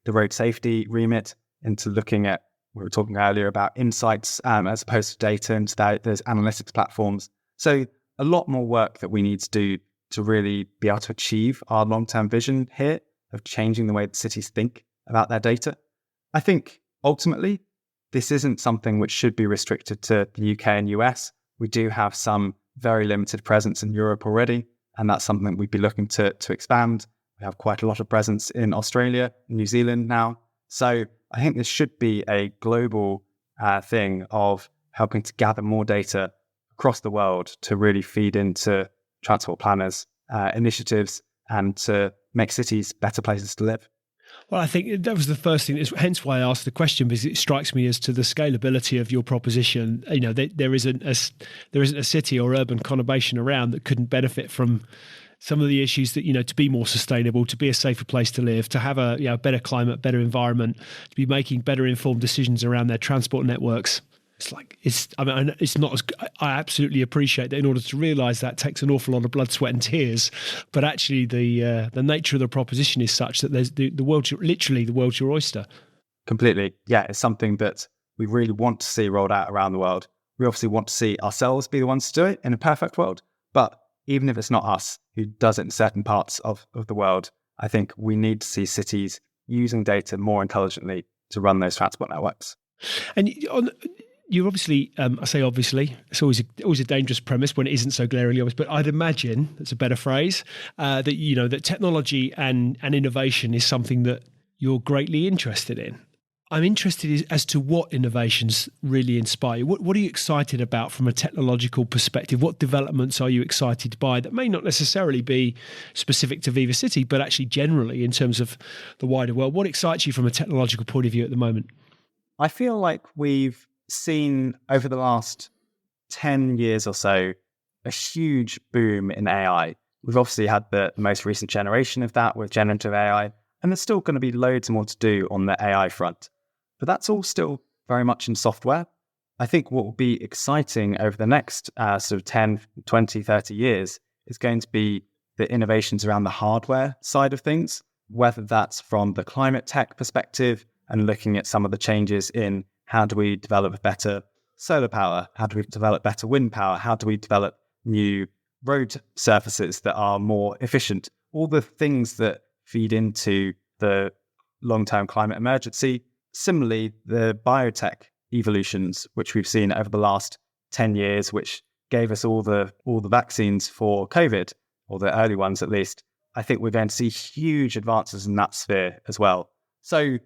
the road safety remit, into looking at, we were talking earlier about insights as opposed to data, into those analytics platforms. So a lot more work that we need to do to really be able to achieve our long-term vision here of changing the way that cities think about their data. I think ultimately, this isn't something which should be restricted to the UK and US. We do have some very limited presence in Europe already, and that's something we'd be looking to expand. We have quite a lot of presence in Australia, New Zealand now. So I think this should be a global thing of helping to gather more data across the world to really feed into transport planners' initiatives and to make cities better places to live. Well, I think that was the first thing. Hence why I asked the question, because it strikes me as to the scalability of your proposition. You know, there isn't a city or urban conurbation around that couldn't benefit from some of the issues that, to be more sustainable, to be a safer place to live, to have a better climate, better environment, to be making better informed decisions around their transport networks. It's not as, I absolutely appreciate that in order to realise that takes an awful lot of blood, sweat and tears, but actually the nature of the proposition is such that there's the world's your oyster. Completely. Yeah, it's something that we really want to see rolled out around the world. We obviously want to see ourselves be the ones to do it in a perfect world, but even if it's not us who does it in certain parts of the world, I think we need to see cities using data more intelligently to run those transport networks. And you're obviously, I say obviously, it's always a dangerous premise when it isn't so glaringly obvious, but I'd imagine, that's a better phrase, that technology and innovation is something that you're greatly interested in. I'm interested as to what innovations really inspire you. What are you excited about from a technological perspective? What developments are you excited by that may not necessarily be specific to VivaCity, but actually generally in terms of the wider world? What excites you from a technological point of view at the moment? I feel like we've seen over the last 10 years or so a huge boom in AI. We've obviously had the most recent generation of that with generative AI, and there's still going to be loads more to do on the AI front. But that's all still very much in software. I think what will be exciting over the next sort of 10, 20, 30 years is going to be the innovations around the hardware side of things, whether that's from the climate tech perspective and looking at some of the changes in how do we develop better solar power, how do we develop better wind power, how do we develop new road surfaces that are more efficient, all the things that feed into the long-term climate emergency. Similarly, the biotech evolutions, which we've seen over the last 10 years, which gave us all the vaccines for COVID, or the early ones at least, I think we're going to see huge advances in that sphere as well. So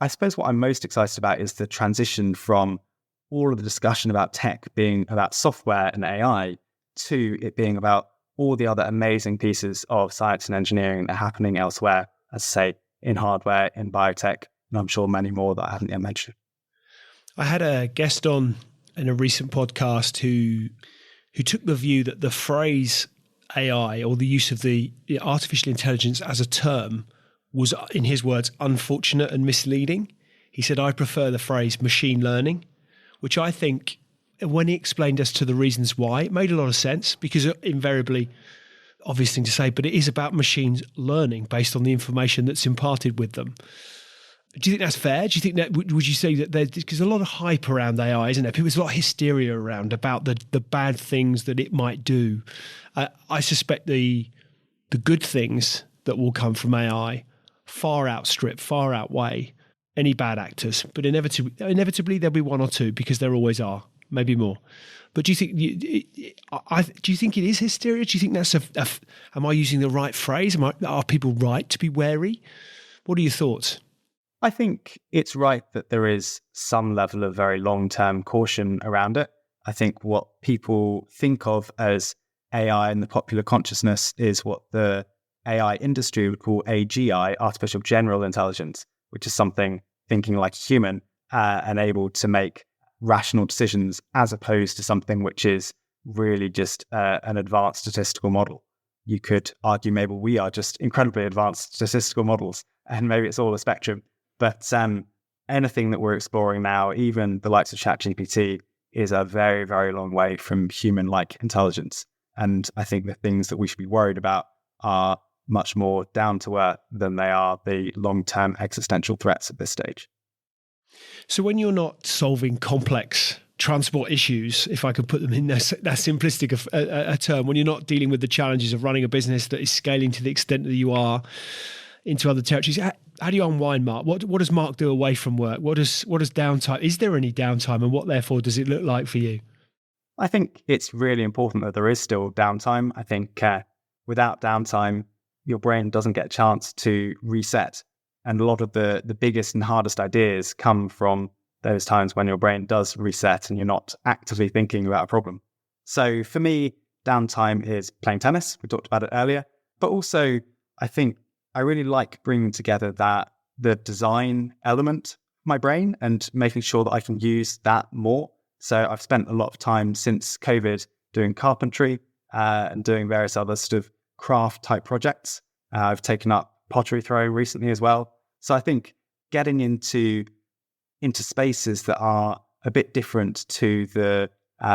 I suppose what I'm most excited about is the transition from all of the discussion about tech being about software and AI to it being about all the other amazing pieces of science and engineering that are happening elsewhere, as I say, in hardware, in biotech, and I'm sure many more that I haven't yet mentioned. I had a guest on in a recent podcast who took the view that the phrase AI, or the use of the artificial intelligence as a term, was, in his words, unfortunate and misleading. He said, I prefer the phrase machine learning, which I think, when he explained as to the reasons why, it made a lot of sense, because invariably, obvious thing to say, but it is about machines learning based on the information that's imparted with them. Do you think that's fair? Do you think that, would you say that there's a lot of hype around AI, isn't there? There's a lot of hysteria around about the bad things that it might do. I suspect the good things that will come from AI far outweigh any bad actors. But inevitably there'll be one or two, because there always are, maybe more. But do you think it is hysteria? Do you think that's am I using the right phrase? Are people right to be wary? What are your thoughts? I think it's right that there is some level of very long-term caution around it. I think what people think of as AI in the popular consciousness is what the AI industry would call AGI, artificial general intelligence, which is something thinking like a human and able to make rational decisions, as opposed to something which is really just an advanced statistical model. You could argue maybe we are just incredibly advanced statistical models, and maybe it's all a spectrum. But anything that we're exploring now, even the likes of ChatGPT, is a very, very long way from human-like intelligence. And I think the things that we should be worried about are much more down to earth than they are the long-term existential threats at this stage. So when you're not solving complex transport issues, if I could put them in that simplistic a term, when you're not dealing with the challenges of running a business that is scaling to the extent that you are into other territories, how do you unwind, Mark? What does Mark do away from work? What does downtime? Is there any downtime, and what therefore does it look like for you? I think it's really important that there is still downtime. I think without downtime, your brain doesn't get a chance to reset. And a lot of the biggest and hardest ideas come from those times when your brain does reset and you're not actively thinking about a problem. So for me, downtime is playing tennis. We talked about it earlier. But also, I think I really like bringing together the design element of my brain and making sure that I can use that more. So I've spent a lot of time since COVID doing carpentry and doing various other sort of craft type projects. I've taken up pottery throwing recently as well. So I think getting into spaces that are a bit different to the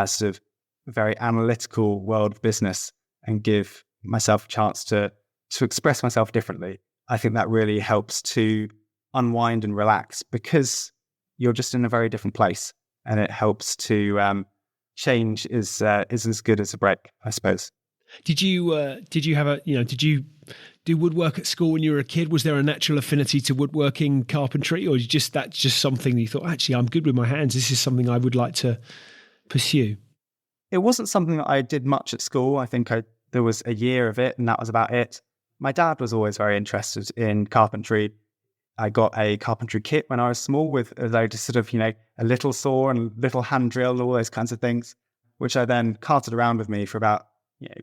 sort of very analytical world of business and give myself a chance to express myself differently. I think that really helps to unwind and relax because you're just in a very different place, and it helps to change is as good as a break, I suppose. Did you did you do woodwork at school when you were a kid? Was there a natural affinity to woodworking, carpentry, or that's just something that you thought, actually, I'm good with my hands, this is something I would like to pursue? It wasn't something that I did much at school. I think there was a year of it, and that was about it. My dad was always very interested in carpentry. I got a carpentry kit when I was small with a load of sort of, a little saw and a little hand drill and all those kinds of things, which I then carted around with me for about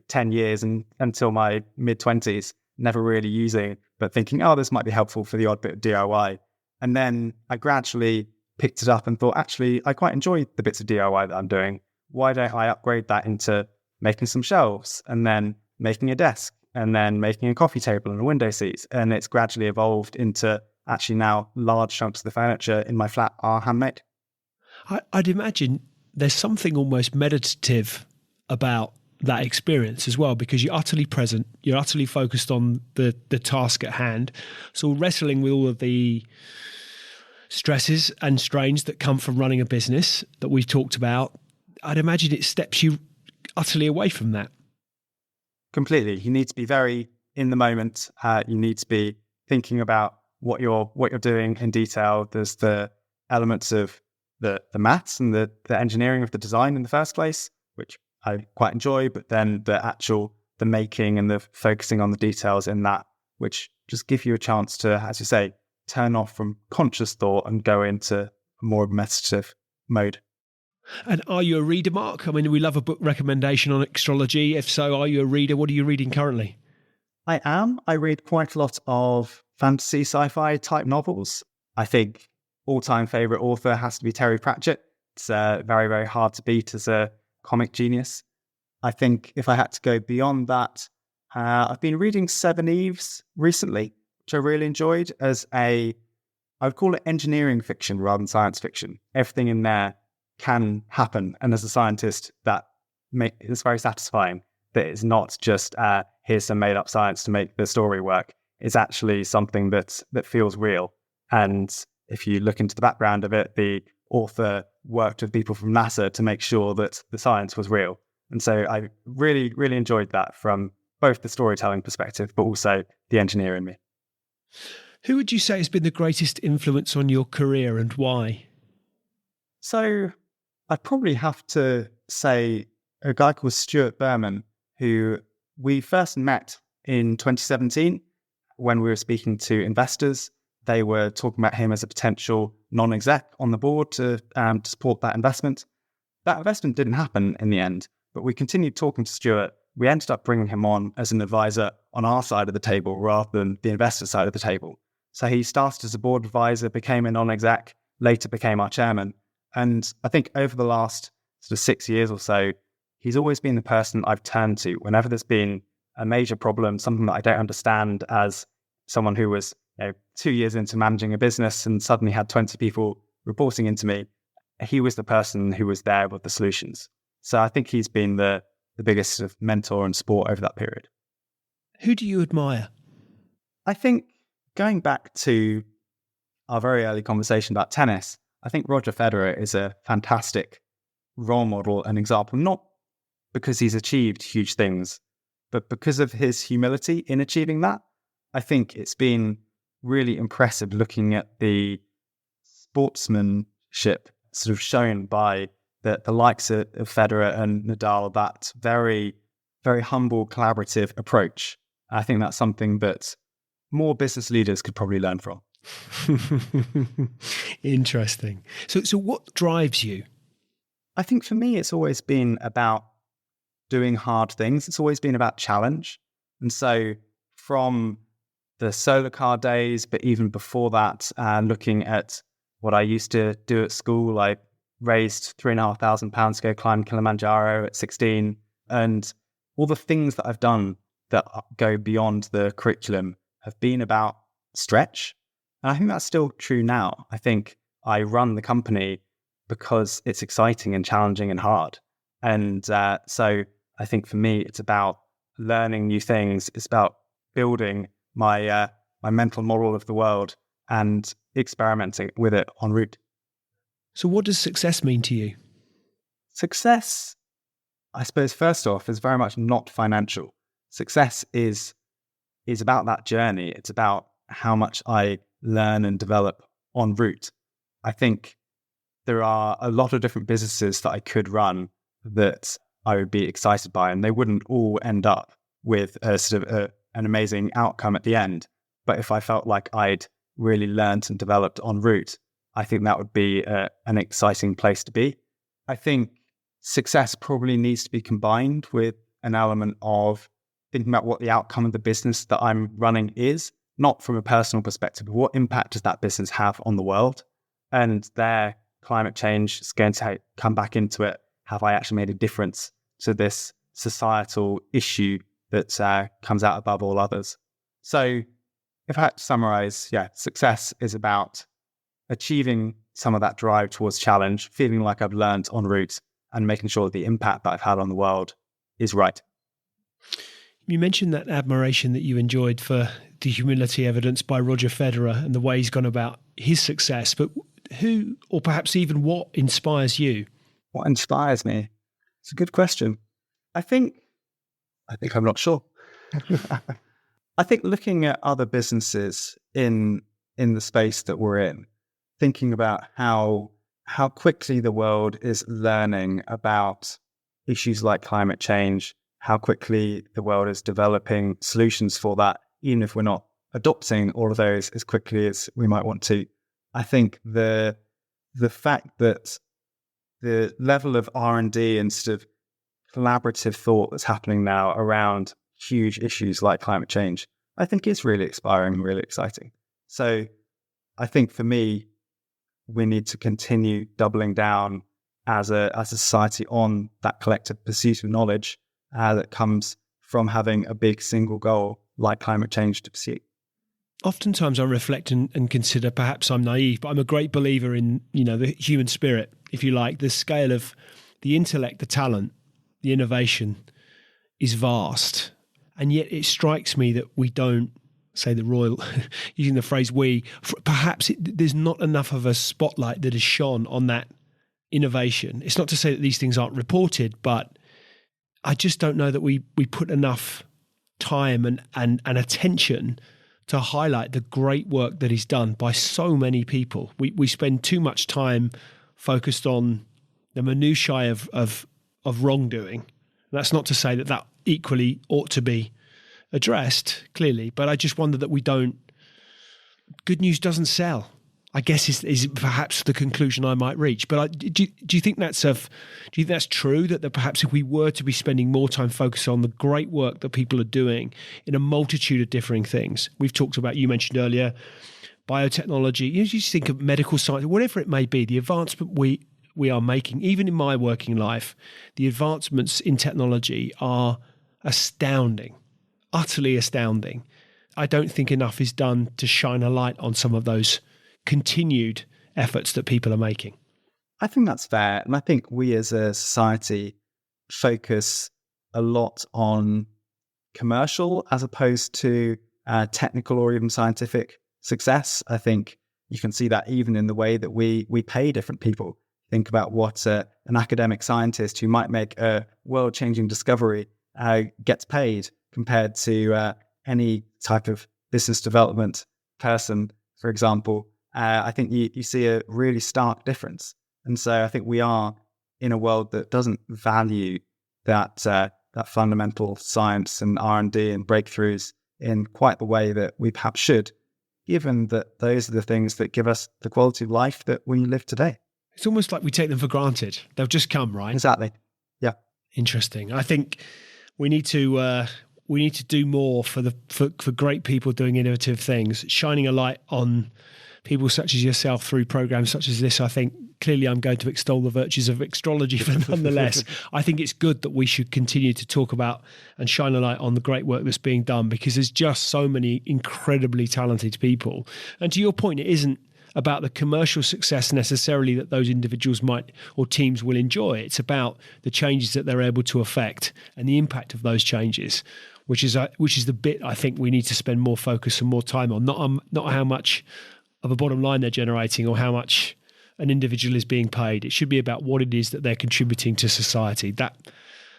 10 years and until my mid-20s, never really using, but thinking, oh, this might be helpful for the odd bit of DIY. And then I gradually picked it up and thought, actually, I quite enjoy the bits of DIY that I'm doing. Why don't I upgrade that into making some shelves and then making a desk and then making a coffee table and a window seat? And it's gradually evolved into actually now large chunks of the furniture in my flat are handmade. I'd imagine there's something almost meditative about that experience as well, because you're utterly present, you're utterly focused on the task at hand. So wrestling with all of the stresses and strains that come from running a business that we've talked about, I'd imagine it steps you utterly away from that. Completely. You need to be very in the moment. You need to be thinking about what you're doing in detail. There's the elements of the maths and the engineering of the design in the first place, which I quite enjoy, but then the making and the focusing on the details in that, which just give you a chance to, as you say, turn off from conscious thought and go into a more meditative mode. And are you a reader, Mark? I mean, we love a book recommendation on Extrology. If so, are you a reader? What are you reading currently? I am. I read quite a lot of fantasy, sci-fi type novels. I think all-time favourite author has to be Terry Pratchett. It's very, very hard to beat as a comic genius. I think if I had to go beyond that, I've been reading Seven Eves recently, which I really enjoyed I would call it engineering fiction rather than science fiction. Everything in there can happen. And as a scientist, it's very satisfying that it's not just, here's some made up science to make the story work. It's actually something that feels real. And if you look into the background of it, the author worked with people from NASA to make sure that the science was real. And so I really, really enjoyed that from both the storytelling perspective, but also the engineer in me. Who would you say has been the greatest influence on your career and why? So I'd probably have to say a guy called Stuart Berman, who we first met in 2017 when we were speaking to investors. They were talking about him as a potential non-exec on the board to support that investment. That investment didn't happen in the end, but we continued talking to Stuart. We ended up bringing him on as an advisor on our side of the table rather than the investor side of the table. So he started as a board advisor, became a non-exec, later became our chairman. And I think over the last sort of 6 years or so, he's always been the person I've turned to whenever there's been a major problem, something that I don't understand, as someone who was 2 years into managing a business and suddenly had 20 people reporting into me. He was the person who was there with the solutions. So I think he's been the biggest sort of mentor and support over that period. Who do you admire? I think going back to our very early conversation about tennis, I think Roger Federer is a fantastic role model and example, not because he's achieved huge things, but because of his humility in achieving that. I think it's been really impressive looking at the sportsmanship sort of shown by the likes of Federer and Nadal, that very, very humble, collaborative approach. I think that's something that more business leaders could probably learn from. Interesting. So what drives you? I think for me, it's always been about doing hard things. It's always been about challenge. And so from the solar car days, but even before that, looking at what I used to do at school. I raised £3,500 to go climb Kilimanjaro at 16, and all the things that I've done that go beyond the curriculum have been about stretch. And I think that's still true now. I think I run the company because it's exciting and challenging and hard. And so I think for me, it's about learning new things. It's about building my mental model of the world and experimenting with it en route. So what does success mean to you? Success, I suppose, first off, is very much not financial. Success is about that journey. It's about how much I learn and develop en route. I think there are a lot of different businesses that I could run that I would be excited by, and they wouldn't all end up with a sort of an amazing outcome at the end. But if I felt like I'd really learned and developed en route, I think that would be an exciting place to be. I think success probably needs to be combined with an element of thinking about what the outcome of the business that I'm running is, not from a personal perspective, but what impact does that business have on the world? And there, climate change is going to come back into it. Have I actually made a difference to this societal issue that comes out above all others? So if I had to summarize, success is about achieving some of that drive towards challenge, feeling like I've learned en route, and making sure that the impact that I've had on the world is right. You mentioned that admiration that you enjoyed for the humility evidence by Roger Federer and the way he's gone about his success, but who, or perhaps even what, inspires you? What inspires me? It's a good question. I think I'm not sure. I think looking at other businesses in the space that we're in, thinking about how quickly the world is learning about issues like climate change, how quickly the world is developing solutions for that, even if we're not adopting all of those as quickly as we might want to. I think the fact that the level of R&D and sort of collaborative thought that's happening now around huge issues like climate change, I think is really inspiring and really exciting. So I think for me, we need to continue doubling down as a society on that collective pursuit of knowledge that comes from having a big single goal like climate change to pursue. Oftentimes I reflect and consider, perhaps I'm naive, but I'm a great believer in, the human spirit, if you like. The scale of the intellect, the talent, the innovation is vast. And yet it strikes me that we don't, say the royal, using the phrase we, perhaps there's not enough of a spotlight that is shone on that innovation. It's not to say that these things aren't reported, but I just don't know that we put enough time and attention to highlight the great work that is done by so many people. We spend too much time focused on the minutiae of wrongdoing. That's not to say that equally ought to be addressed, clearly, but I just wonder that we don't. Good news doesn't sell, I guess is perhaps the conclusion I might reach. But do you think that's true, that perhaps if we were to be spending more time focused on the great work that people are doing in a multitude of differing things, we've talked about, you mentioned earlier, biotechnology, you just think of medical science, whatever it may be, the advancement we are making, even in my working life, the advancements in technology are astounding, utterly astounding. I don't think enough is done to shine a light on some of those continued efforts that people are making. I think that's fair. And I think we as a society focus a lot on commercial as opposed to technical or even scientific success. I think you can see that even in the way that we pay different people. Think about what an academic scientist who might make a world-changing discovery gets paid compared to any type of business development person, for example. I think you see a really stark difference. And so I think we are in a world that doesn't value that fundamental science and R&D and breakthroughs in quite the way that we perhaps should, given that those are the things that give us the quality of life that we live today. It's almost like we take them for granted. They'll just come, right? Exactly. Yeah. Interesting. I think we need to we need to do more for great people doing innovative things, shining a light on people such as yourself through programs such as this. I think clearly I'm going to extol the virtues of Extrology, but nonetheless, I think it's good that we should continue to talk about and shine a light on the great work that's being done, because there's just so many incredibly talented people. And to your point, it isn't about the commercial success necessarily that those individuals might or teams will enjoy. It's about the changes that they're able to affect and the impact of those changes, which is the bit I think we need to spend more focus and more time on, not how much of a bottom line they're generating or how much an individual is being paid. It should be about what it is that they're contributing to society.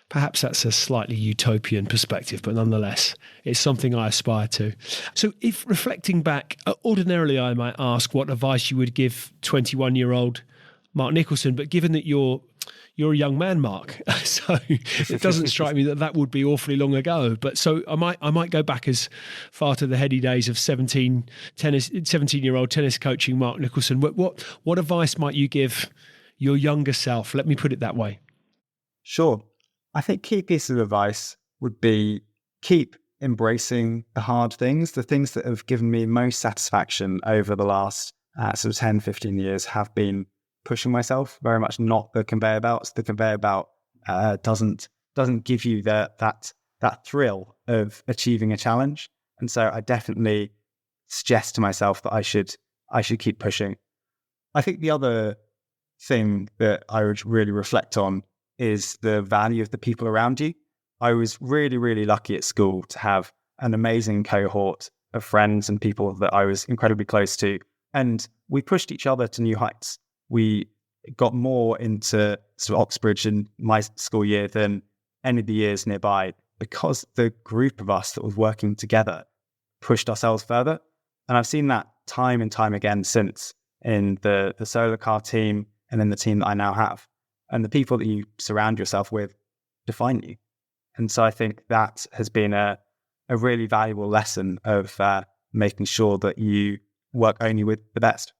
Perhaps that's a slightly utopian perspective, but nonetheless, it's something I aspire to. So if reflecting back, ordinarily I might ask what advice you would give 21-year-old Mark Nicholson, but given that you're a young man, Mark, so it doesn't strike me that would be awfully long ago. But so I might go back as far to the heady days of 17-year-old tennis coaching Mark Nicholson. What advice might you give your younger self? Let me put it that way. Sure. I think key piece of advice would be keep embracing the hard things. The things that have given me most satisfaction over the last sort of 10, 15 years have been pushing myself, very much not the conveyor belts. The conveyor belt doesn't give you that thrill of achieving a challenge. And so I definitely suggest to myself that I should keep pushing. I think the other thing that I would really reflect on is the value of the people around you. I was really, really lucky at school to have an amazing cohort of friends and people that I was incredibly close to. And we pushed each other to new heights. We got more into sort of Oxbridge in my school year than any of the years nearby, because the group of us that was working together pushed ourselves further. And I've seen that time and time again since in the solar car team and in the team that I now have. And the people that you surround yourself with define you. And so I think that has been a really valuable lesson of making sure that you work only with the best.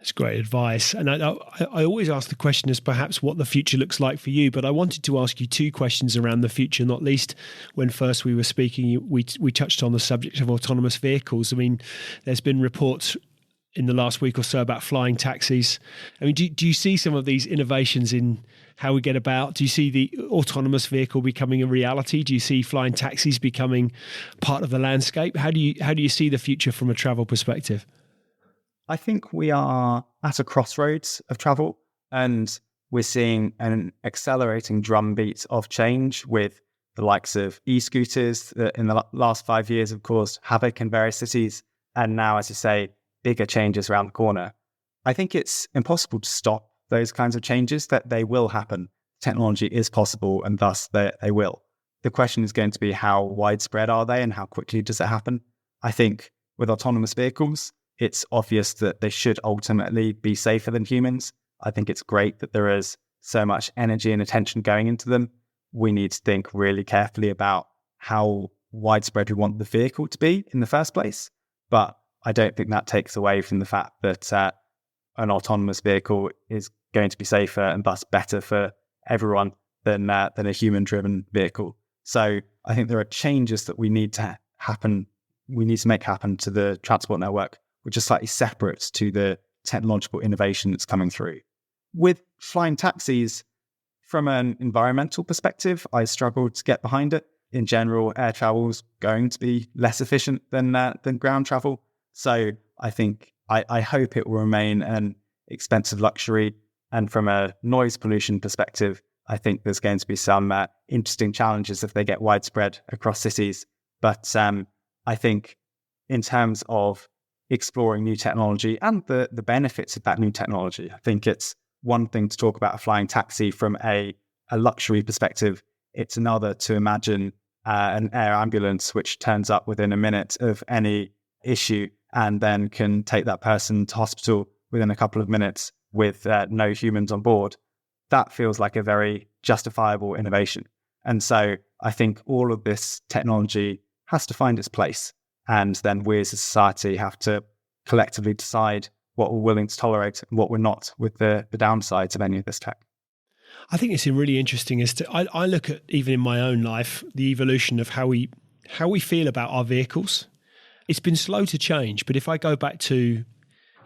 That's great advice. And I always ask the question as perhaps what the future looks like for you, but I wanted to ask you two questions around the future, not least when first we were speaking, we touched on the subject of autonomous vehicles. I mean, there's been reports in the last week or so about flying taxis. I mean, do you see some of these innovations in how we get about? Do you see the autonomous vehicle becoming a reality? Do you see flying taxis becoming part of the landscape? How do you see the future from a travel perspective? I think we are at a crossroads of travel, and we're seeing an accelerating drumbeat of change with the likes of e-scooters that in the last 5 years have caused havoc in various cities. And now, as you say, bigger changes around the corner. I think it's impossible to stop those kinds of changes, that they will happen. Technology is possible, and thus they will. The question is going to be how widespread are they and how quickly does it happen? I think with autonomous vehicles, it's obvious that they should ultimately be safer than humans. I think it's great that there is so much energy and attention going into them. We need to think really carefully about how widespread we want the vehicle to be in the first place. But I don't think that takes away from the fact that an autonomous vehicle is going to be safer and thus better for everyone than a human-driven vehicle. So I think there are changes that we need to make happen to the transport network, which are slightly separate to the technological innovation that's coming through. With flying taxis, from an environmental perspective, I struggle to get behind it. In general, air travel is going to be less efficient than ground travel. So I think I hope it will remain an expensive luxury. And from a noise pollution perspective, I think there's going to be some interesting challenges if they get widespread across cities. But I think in terms of exploring new technology and the benefits of that new technology, I think it's one thing to talk about a flying taxi from a luxury perspective. It's another to imagine an air ambulance which turns up within a minute of any issue and then can take that person to hospital within a couple of minutes with no humans on board. That feels like a very justifiable innovation. And so I think all of this technology has to find its place. And then we as a society have to collectively decide what we're willing to tolerate and what we're not, with the downsides of any of this tech. I think it's really interesting as to I look at, even in my own life, the evolution of how we feel about our vehicles. It's been slow to change, but if I go back to,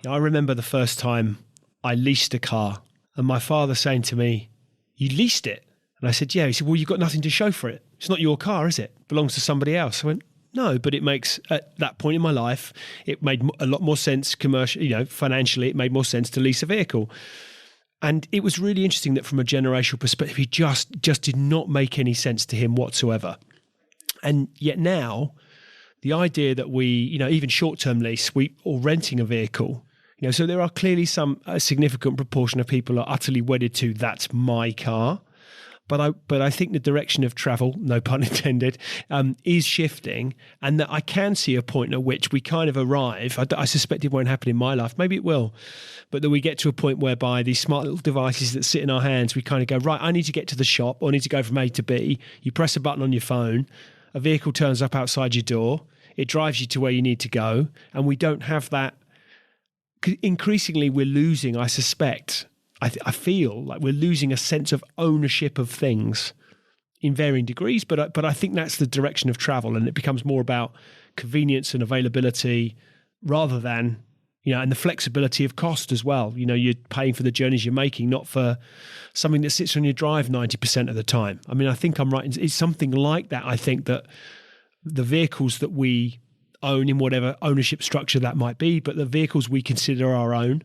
I remember the first time I leased a car and my father saying to me, "You leased it?" And I said, "Yeah." He said, "Well, you've got nothing to show for it. It's not your car, is it? It belongs to somebody else." I went, "No, but it makes, at that point in my life, it made a lot more sense commercially, financially, it made more sense to lease a vehicle." And it was really interesting that from a generational perspective, it just did not make any sense to him whatsoever. And yet now, the idea that we, even short-term lease, or renting a vehicle, so there are clearly a significant proportion of people are utterly wedded to, that's my car. But I think the direction of travel, no pun intended, is shifting, and that I can see a point at which we kind of arrive. I suspect it won't happen in my life. Maybe it will, but that we get to a point whereby these smart little devices that sit in our hands, we kind of go, right, I need to get to the shop, or I need to go from A to B. You press a button on your phone, a vehicle turns up outside your door, it drives you to where you need to go, and we don't have that. Increasingly, we're losing, I suspect, I feel like we're losing a sense of ownership of things in varying degrees, but I think that's the direction of travel, and it becomes more about convenience and availability rather than, and the flexibility of cost as well. You're paying for the journeys you're making, not for something that sits on your drive 90% of the time. I mean, I think I'm right. It's something like that. I think that the vehicles that we own, in whatever ownership structure that might be, but the vehicles we consider our own,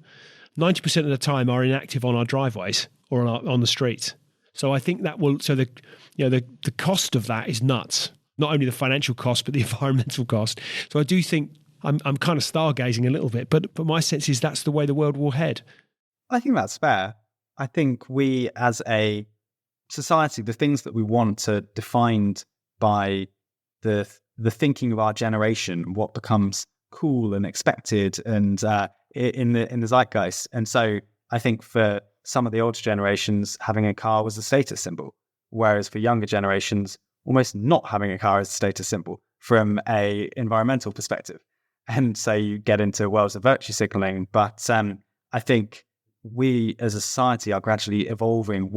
90% of the time are inactive on our driveways or on the streets. So I think that will. So the cost of that is nuts. Not only the financial cost, but the environmental cost. So I do think I'm kind of stargazing a little bit, but my sense is that's the way the world will head. I think that's fair. I think we, as a society, the things that we want are defined by the thinking of our generation, what becomes cool and expected, and in the zeitgeist. And so I think for some of the older generations, having a car was a status symbol, whereas for younger generations, almost not having a car is a status symbol from a environmental perspective. And so you get into worlds of virtue signaling. But I think we as a society are gradually evolving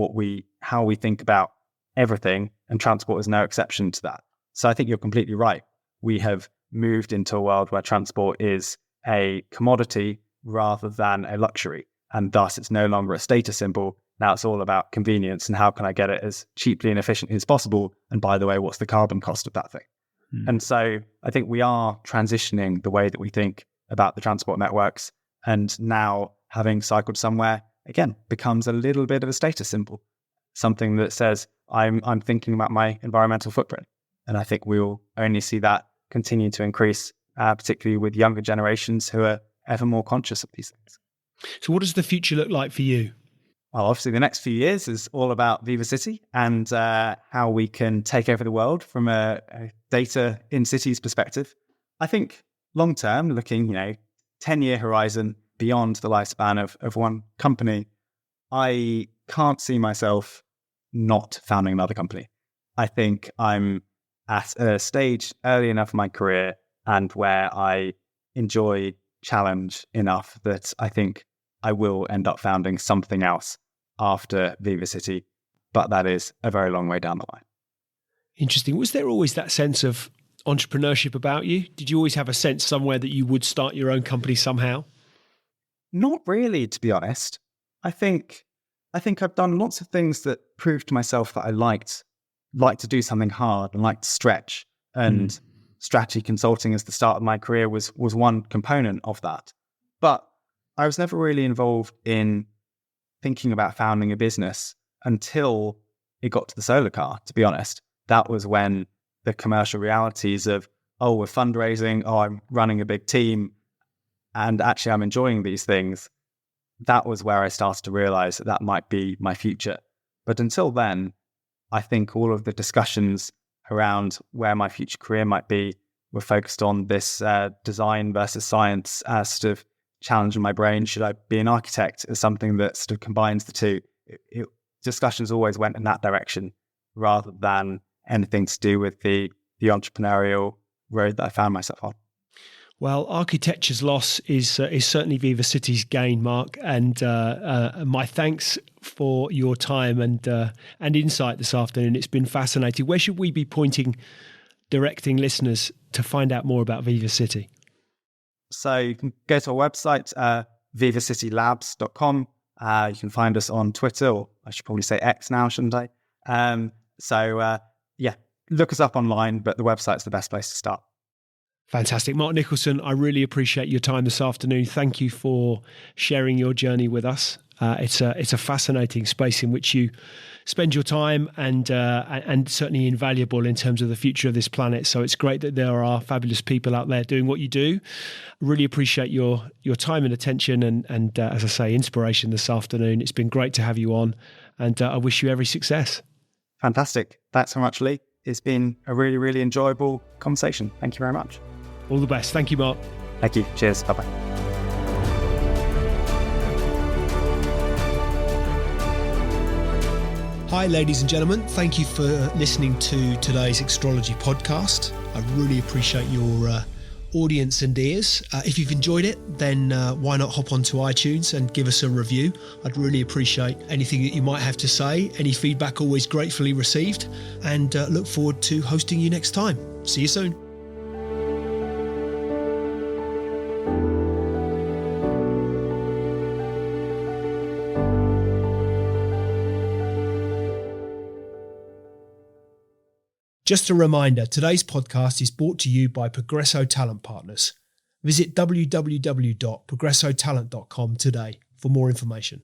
how we think about everything, and transport is no exception to that. So I think you're completely right. We have moved into a world where transport is a commodity rather than a luxury. And thus it's no longer a status symbol. Now it's all about convenience and how can I get it as cheaply and efficiently as possible. And by the way, what's the carbon cost of that thing? And so I think we are transitioning the way that we think about the transport networks. And now having cycled somewhere, again, becomes a little bit of a status symbol. Something that says, I'm thinking about my environmental footprint. And I think we'll only see that continue to increase, particularly with younger generations who are ever more conscious of these things. So what does the future look like for you? Well, obviously the next few years is all about VivaCity and how we can take over the world from a data in cities perspective. I think long term, looking, 10-year horizon beyond the lifespan of one company, I can't see myself not founding another company. I think I'm at a stage early enough in my career and where I enjoy challenge enough that I think I will end up founding something else after VivaCity, but that is a very long way down the line. Interesting. Was there always that sense of entrepreneurship about you? Did you always have a sense somewhere that you would start your own company somehow? Not really, to be honest. I think I've done lots of things that proved to myself that I liked to do something hard and like to stretch. And strategy consulting as the start of my career was one component of that. But I was never really involved in thinking about founding a business until it got to the solar car, to be honest. That was when the commercial realities of, we're fundraising, I'm running a big team, and actually I'm enjoying these things. That was where I started to realize that might be my future. But until then, I think all of the discussions around where my future career might be were focused on this design versus science sort of challenge in my brain. Should I be an architect as something that sort of combines the two? Discussions always went in that direction rather than anything to do with the entrepreneurial road that I found myself on. Well, architecture's loss is certainly VivaCity's gain, Mark, and my thanks for your time and insight this afternoon. It's been fascinating. Where should we be directing listeners to find out more about VivaCity? So you can go to our website, vivacitylabs.com. You can find us on Twitter, or I should probably say X now, shouldn't I? Look us up online, but the website's the best place to start. Fantastic. Mark Nicholson, I really appreciate your time this afternoon. Thank you for sharing your journey with us. It's a fascinating space in which you spend your time and certainly invaluable in terms of the future of this planet. So it's great that there are fabulous people out there doing what you do. Really appreciate your time and attention and as I say, inspiration this afternoon. It's been great to have you on, and I wish you every success. Fantastic. Thanks so much, Lee. It's been a really, really enjoyable conversation. Thank you very much. All the best. Thank you, Mark. Thank you. Cheers. Bye-bye. Hi, ladies and gentlemen. Thank you for listening to today's Extrology podcast. I really appreciate your audience and ears. If you've enjoyed it, then why not hop onto iTunes and give us a review? I'd really appreciate anything that you might have to say. Any feedback always gratefully received, and look forward to hosting you next time. See you soon. Just a reminder, today's podcast is brought to you by Progresso Talent Partners. Visit www.progressotalent.com today for more information.